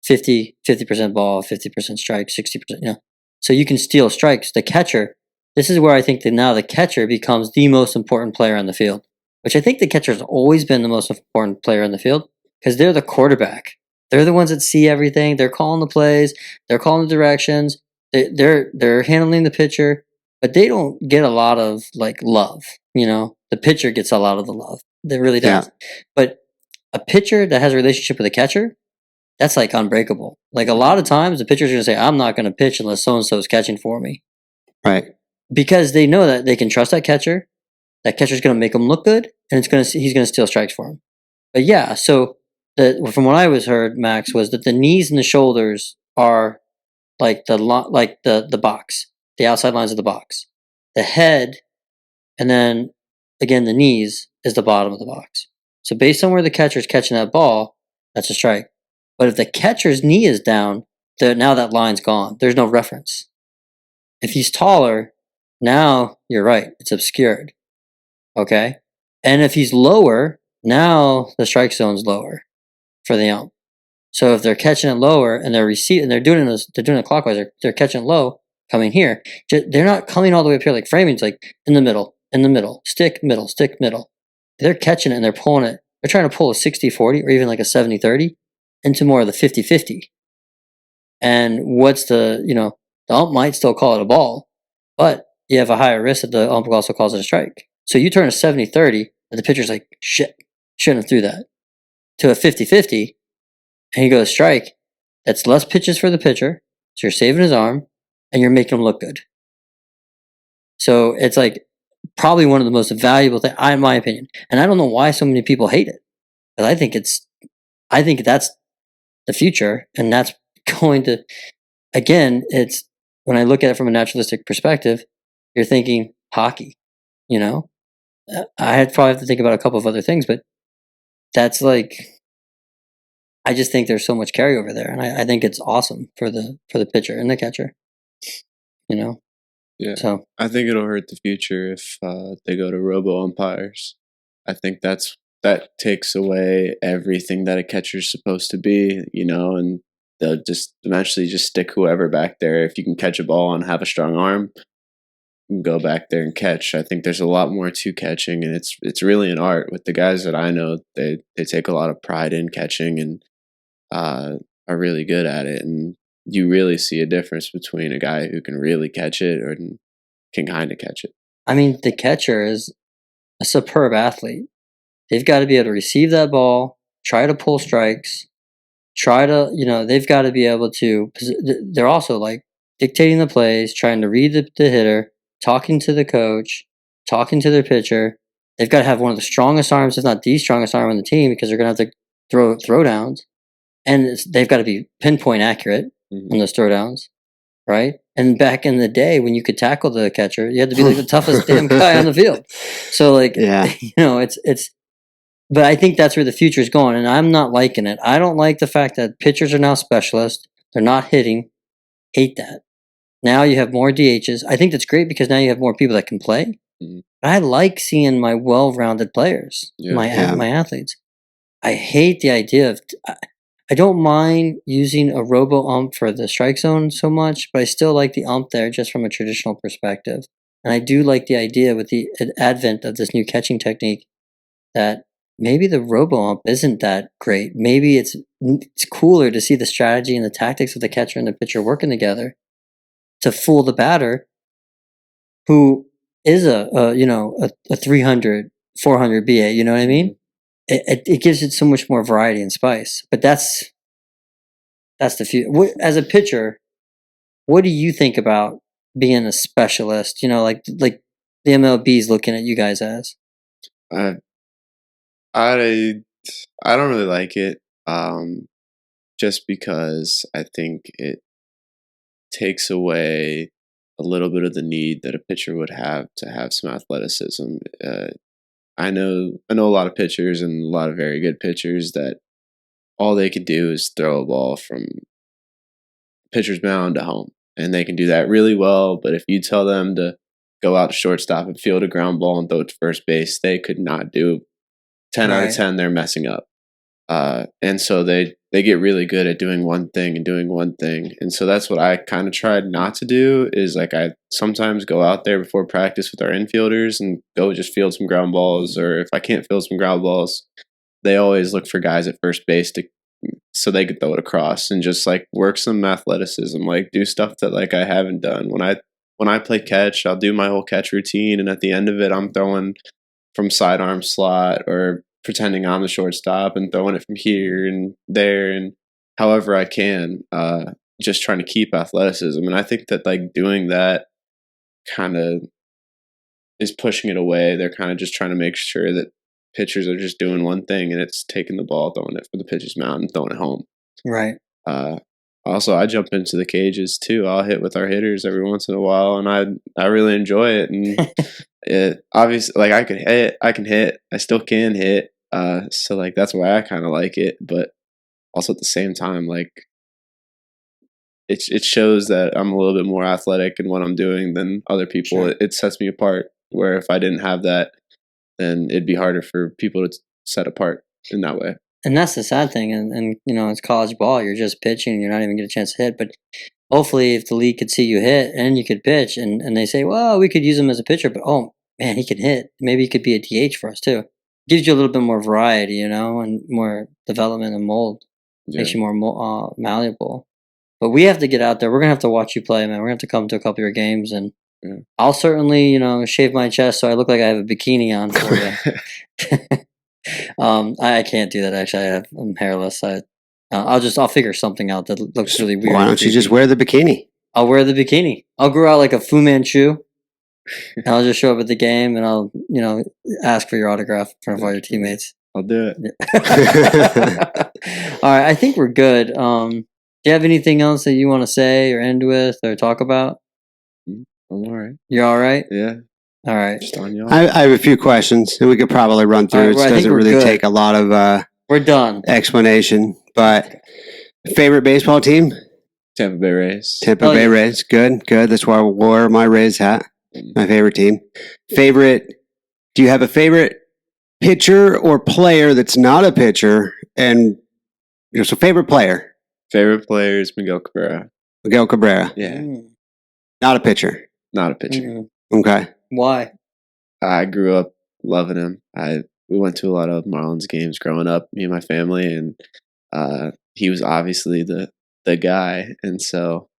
50% ball, 50% strike, 60%, So you can steal strikes. The catcher, this is where I think that now the catcher becomes the most important player on the field, which I think the catcher's always been the most important player on the field because they're the quarterback. They're the ones that see everything. They're calling the plays. They're calling the directions. They're handling the pitcher, but they don't get a lot of like love. The pitcher gets a lot of the love. They really does. Yeah. But a pitcher that has a relationship with a catcher, that's like unbreakable. Like a lot of times the pitcher's going to say, I'm not going to pitch unless so-and-so is catching for me. Right. Because they know that they can trust that catcher. That catcher's going to make them look good, and he's going to steal strikes for him. But yeah, so from what I was heard, Max, was that the knees and the shoulders are like the box, the outside lines of the box. The head, and then again the knees is the bottom of the box. So based on where the catcher's catching that ball, that's a strike. But if the catcher's knee is down, now that line's gone. There's no reference. If he's taller, now you're right, it's obscured. Okay? And if he's lower, now the strike zone's lower for the ump. So if they're catching it lower and they're doing it clockwise, they're catching it low, coming here. They're not coming all the way up here like framing. It's like in the middle, stick, middle. They're catching it and they're pulling it. They're trying to pull a 60-40 or even like a 70-30 into more of the 50-50. And the ump might still call it a ball, but you have a higher risk that the ump also calls it a strike. So you turn a 70-30 and the pitcher's like, shit, shouldn't have threw that, to a 50-50, and he goes strike. That's less pitches for the pitcher, so you're saving his arm, and you're making him look good. So it's like probably one of the most valuable things, in my opinion. And I don't know why so many people hate it, but I think that's the future, and that's going to, again, it's when I look at it from a naturalistic perspective, you're thinking hockey. I probably have to think about a couple of other things, but that's like, I just think there's so much carryover there, and I think it's awesome for the pitcher and the catcher. Yeah. So I think it'll hurt the future if they go to robo umpires. I think that takes away everything that a catcher's supposed to be, and they'll just eventually just stick whoever back there. If you can catch a ball and have a strong arm, you can go back there and catch. I think there's a lot more to catching, and it's really an art. With the guys that I know, they take a lot of pride in catching and are really good at it. And you really see a difference between a guy who can really catch it or can kind of catch it. I mean, the catcher is a superb athlete. They've got to be able to receive that ball, try to pull strikes, they've got to be able to, they're also like dictating the plays, trying to read the hitter, talking to the coach, talking to their pitcher. They've got to have one of the strongest arms, if not the strongest arm on the team, because they're going to have to throw downs. And they've got to be pinpoint accurate on those throwdowns, right? And back in the day when you could tackle the catcher, you had to be like the toughest damn guy on the field. So it's. But I think that's where the future is going, and I'm not liking it. I don't like the fact that pitchers are now specialists. They're not hitting. Hate that. Now you have more DHs. I think that's great because now you have more people that can play. But I like seeing my well-rounded players, my athletes. I hate the idea of. I don't mind using a robo ump for the strike zone so much, but I still like the ump there just from a traditional perspective. And I do like the idea with the advent of this new catching technique that maybe the robo ump isn't that great. Maybe it's cooler to see the strategy and the tactics of the catcher and the pitcher working together to fool the batter, who is a 300, 400 BA. You know what I mean? It gives it so much more variety and spice. But that's that's the future. As a pitcher, what do you think about being a specialist? You know, like the MLB's looking at you guys as. I I I don't really like it. Just because I think it takes away a little bit of the need that a pitcher would have to have some athleticism. I know a lot of pitchers and a lot of very good pitchers that all they can do is throw a ball from pitcher's mound to home, and they can do that really well. But if you tell them to go out to shortstop and field a ground ball and throw it to first base, they could not do 10 out of 10. They're messing up. And so they get really good at doing one thing and doing one thing. And so that's what I kind of tried not to do is like I sometimes go out there before practice with our infielders and go just field some ground balls. Or if I can't field some ground balls, they always look for guys at first base so they could throw it across and just like work some athleticism, like do stuff that like I haven't done. When I play catch, I'll do my whole catch routine. And at the end of it, I'm throwing from sidearm slot or pretending I'm the shortstop and throwing it from here and there and however I can, just trying to keep athleticism. And I think that like doing that kind of is pushing it away. They're kind of just trying to make sure that pitchers are just doing one thing and it's taking the ball, throwing it for the pitcher's mound and throwing it home. Right. Also, I jump into the cages too. I'll hit with our hitters every once in a while, and I really enjoy it. And it obviously, like I can hit, I still can hit. So like that's why I kind of like it. But also at the same time, like it shows that I'm a little bit more athletic in what I'm doing than other people. Sure. It sets me apart. Where if I didn't have that, then it'd be harder for people to set apart in that way. And that's the sad thing. And you know, it's college ball. You're just pitching and you're not even getting a chance to hit. But hopefully if the league could see you hit and you could pitch and they say, well, we could use him as a pitcher, but oh man, he can hit. Maybe he could be a DH for us too. Gives you a little bit more variety, you know, and more development and mold. Yeah. Makes you more malleable. But we have to get out there. We're going to have to watch you play, man. We're going to have to come to a couple of your games. And I'll certainly, you know, shave my chest so I look like I have a bikini on for you. I can't do that, actually. I'm hairless. I'll figure something out that looks really weird. Why don't you just wear the bikini? I'll wear the bikini. I'll grow out like a Fu Manchu. And I'll just show up at the game and I'll, you know, ask for your autograph in front of all your teammates. I'll do it. All right, I think we're good. Do you have anything else that you want to say or end with or talk about? I'm all right. You're all right? Yeah. All right. Just on y'all. I have a few questions and we could probably run through. It doesn't really take a lot of we're done. Explanation. But favorite baseball team? Tampa Bay Rays. Tampa Bay Rays. Good. That's why I wore my Rays hat. My favorite team. Do you have a favorite pitcher or player that's not a pitcher? And so favorite player. Favorite player is Miguel Cabrera. Miguel Cabrera. Yeah. Not a pitcher. Not a pitcher. Okay. Why? I grew up loving him. We went to a lot of Marlins games growing up, me and my family, and he was obviously the guy, and so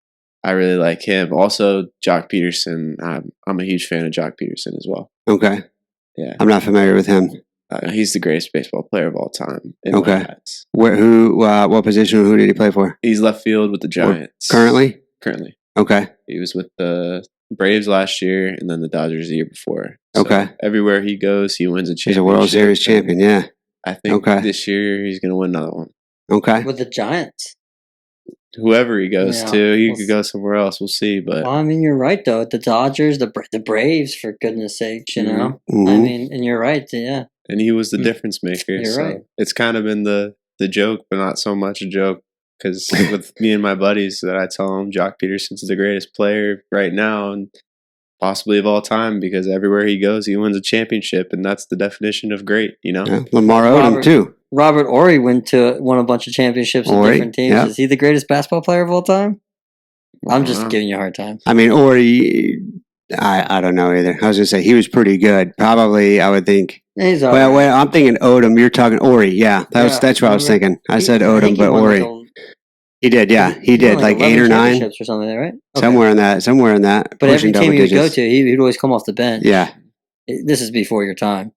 I really like him. Also, Jock Peterson. I'm a huge fan of Jock Peterson as well. Okay. Yeah. I'm not familiar with him. He's the greatest baseball player of all time. Okay. What position? Who did he play for? He's left field with the Giants. Currently. Okay. He was with the Braves last year and then the Dodgers the year before. So okay. Everywhere he goes, he wins a championship. He's a World Series champion, yeah. I think this year he's going to win another one. Okay. With the Giants. Whoever he goes to, he could go somewhere else. We'll see. But I mean, you're right though. The Dodgers, the Braves, for goodness sakes, you know. Mm-hmm. I mean, and you're right, yeah. And he was the difference maker. You're right. It's kind of been the joke, but not so much a joke. Because with me and my buddies, that I tell them Jock Peterson's the greatest player right now and possibly of all time. Because everywhere he goes, he wins a championship, and that's the definition of great. You know, Lamar Odom too. Robert Horry won a bunch of championships with different teams. Yep. Is he the greatest basketball player of all time? I'm just giving you a hard time. I mean, Horry, I don't know either. I was going to say he was pretty good. Probably, I would think. He's all right. Well, I'm thinking Odom. You're talking Horry. Yeah, that's what I was thinking. I said Odom, but Horry. He did, yeah. He did like 8 or 9 or something, right? Okay. Somewhere in that. But every team he would go to, he'd always come off the bench. Yeah. This is before your time.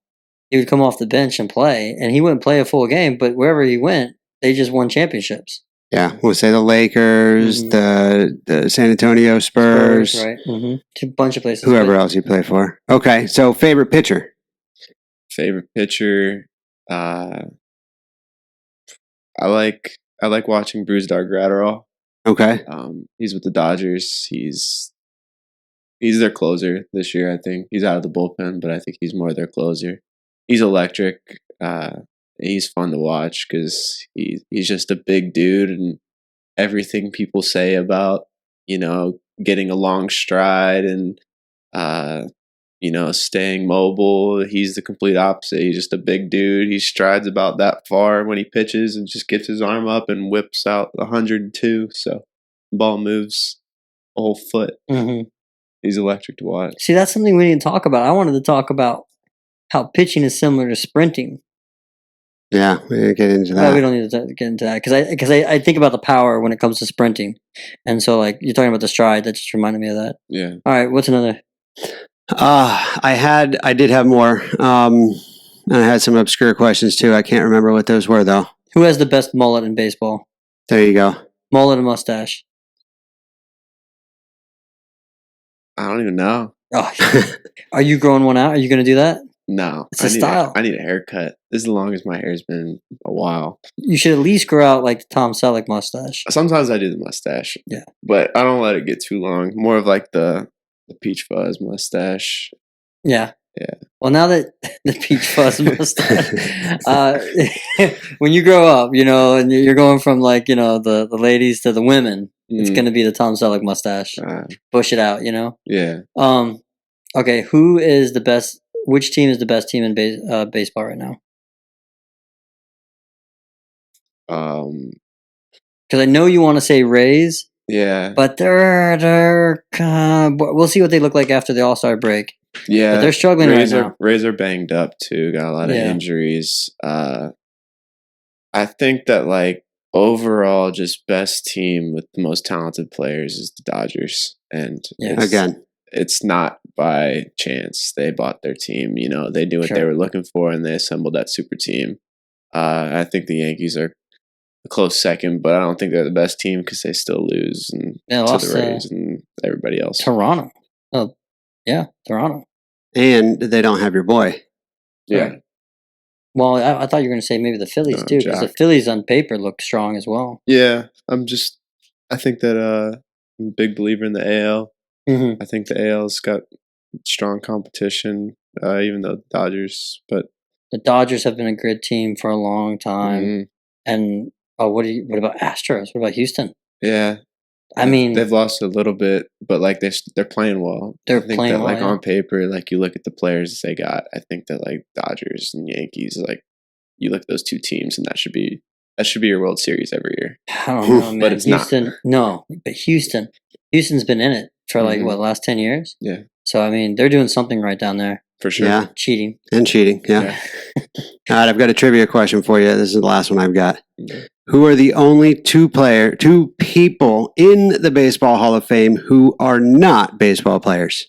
He would come off the bench and play, and he wouldn't play a full game, but wherever he went, they just won championships. Yeah, we'll say the Lakers, the San Antonio Spurs, right? A bunch of places. Whoever else you play for. Okay, so favorite pitcher. Favorite pitcher. I like watching Bruce Dark-Gratterall. Okay. He's with the Dodgers. He's their closer this year. I think he's out of the bullpen, but I think he's more their closer. He's electric. He's fun to watch because he's just a big dude, and everything people say about getting a long stride and staying mobile. He's the complete opposite. He's just a big dude. He strides about that far when he pitches and just gets his arm up and whips out 102. So the ball moves a whole foot. He's electric to watch. See, that's something we didn't talk about. I wanted to talk about how pitching is similar to sprinting. Yeah, we didn't get into that. Well, we don't need to get into that because I think about the power when it comes to sprinting, and so like you're talking about the stride. That just reminded me of that. Yeah. All right, what's another? I did have more. And I had some obscure questions too. I can't remember what those were though. Who has the best mullet in baseball? There you go. Mullet and mustache. I don't even know. Oh, are you growing one out? Are you going to do that? No. It's a style. I need a haircut. This is the longest my hair's been a while. You should at least grow out like the Tom Selleck mustache. Sometimes I do the mustache. Yeah. But I don't let it get too long. More of like the peach fuzz mustache. Yeah. Yeah. Well, now that the peach fuzz mustache, when you grow up, and you're going from like, the ladies to the women, it's going to be the Tom Selleck mustache. Bush it out, Yeah. Okay. Who is the best? Which team is the best team in baseball right now? Because I know you want to say Rays. Yeah. But they're we'll see what they look like after the All-Star break. Yeah. But they're struggling right now. Rays are banged up too. Got a lot of injuries. I think that like overall just best team with the most talented players is the Dodgers. And it's not by chance. They bought their team. They knew what they were looking for and they assembled that super team. I think the Yankees are a close second, but I don't think they're the best team because they still lose to the Rays and everybody else. Toronto. Oh, yeah, Toronto. And they don't have your boy. Yeah. Right. Well, I thought you were going to say maybe the Phillies too, because the Phillies on paper look strong as well. Yeah, I think that I'm a big believer in the AL. I think the AL's got strong competition, even though the Dodgers, but the Dodgers have been a good team for a long time. And what about Astros? What about Houston? Yeah, I mean they've lost a little bit, but like they're playing well. They're playing well. Like on paper, like you look at the players they got. I think that like Dodgers and Yankees, like you look at those two teams, and that should be your World Series every year. I don't know, man. But it's Houston, not. No, but Houston's been in it for like the last 10 years. Yeah. So I mean, they're doing something right down there. For sure. Yeah. Cheating. Yeah. All right, I've got a trivia question for you. This is the last one I've got. Who are the only two people in the Baseball Hall of Fame who are not baseball players?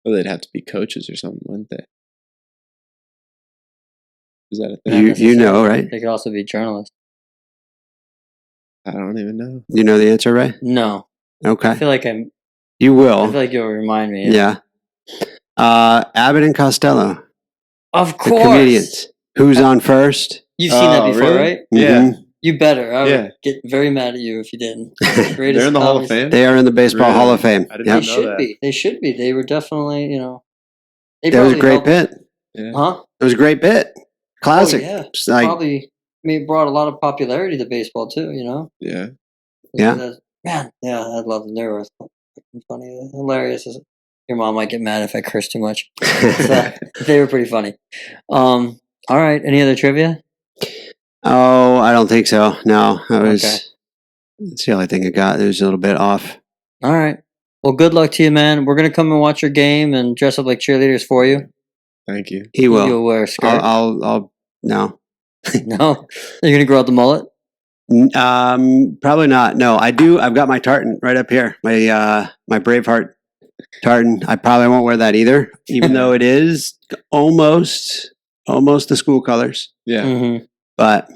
Well, they'd have to be coaches or something, wouldn't they? Is that a thing? You know, right? They could also be journalists. I don't even know. You know the answer, Ray? No. Okay. I feel like You will. I feel like you'll remind me. Yeah. Abbott and Costello. Of course. The comedians. Who's on first? You've seen that before, really? right? Yeah. You better. I would get very mad at you if you didn't. They're in the Hall of Fame? They are in the Baseball Hall of Fame. I didn't know that. They should be. They were definitely, That was a great bit. Yeah. Huh? It was a great bit. Classic. Oh, yeah. It's like, Probably brought a lot of popularity to baseball too, Yeah. Yeah. Man, yeah, I love them. They were funny. Hilarious. Your mom might get mad if I curse too much. They were pretty funny. All right. Any other trivia? Oh, I don't think so. No, Okay. That's the only thing I got. It was a little bit off. All right. Well, good luck to you, man. We're going to come and watch your game and dress up like cheerleaders for you. Thank you. He will. You'll wear a skirt. I'll no. No? You're going to grow out the mullet? Probably not. No, I do. I've got my tartan right up here. My Braveheart tartan. I probably won't wear that either, even though it is almost almost the school colors. Yeah. Mm-hmm. But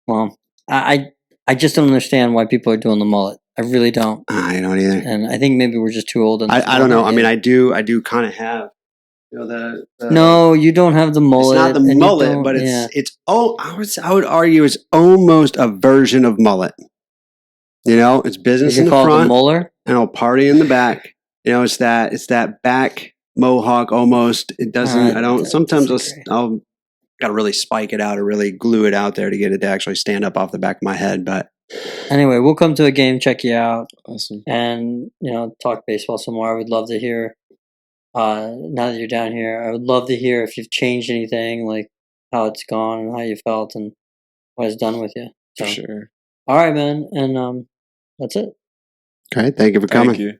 Well, I just don't understand why people are doing the mullet. I really don't. I don't either. And I think maybe we're just too old. I don't know. I mean, I do kind of have, the no, you don't have the mullet. It's not the and you mullet, don't- but yeah. it's I would argue it's almost a version of mullet. You know, it's business You in the call it the front molar. and a party in the back. You know, it's that back mohawk almost. It doesn't. I don't. Sometimes I'll got to really spike it out or really glue it out there to get it to actually stand up off the back of my head. But anyway, we'll come to a game, check you out, Awesome. and talk baseball some more. I would love to hear. Now that you're down here, I would love to hear if you've changed anything, like how it's gone and how you felt and what it's done with you. So, For sure. all right, man, and that's it. okay, thank you for coming. Thank you.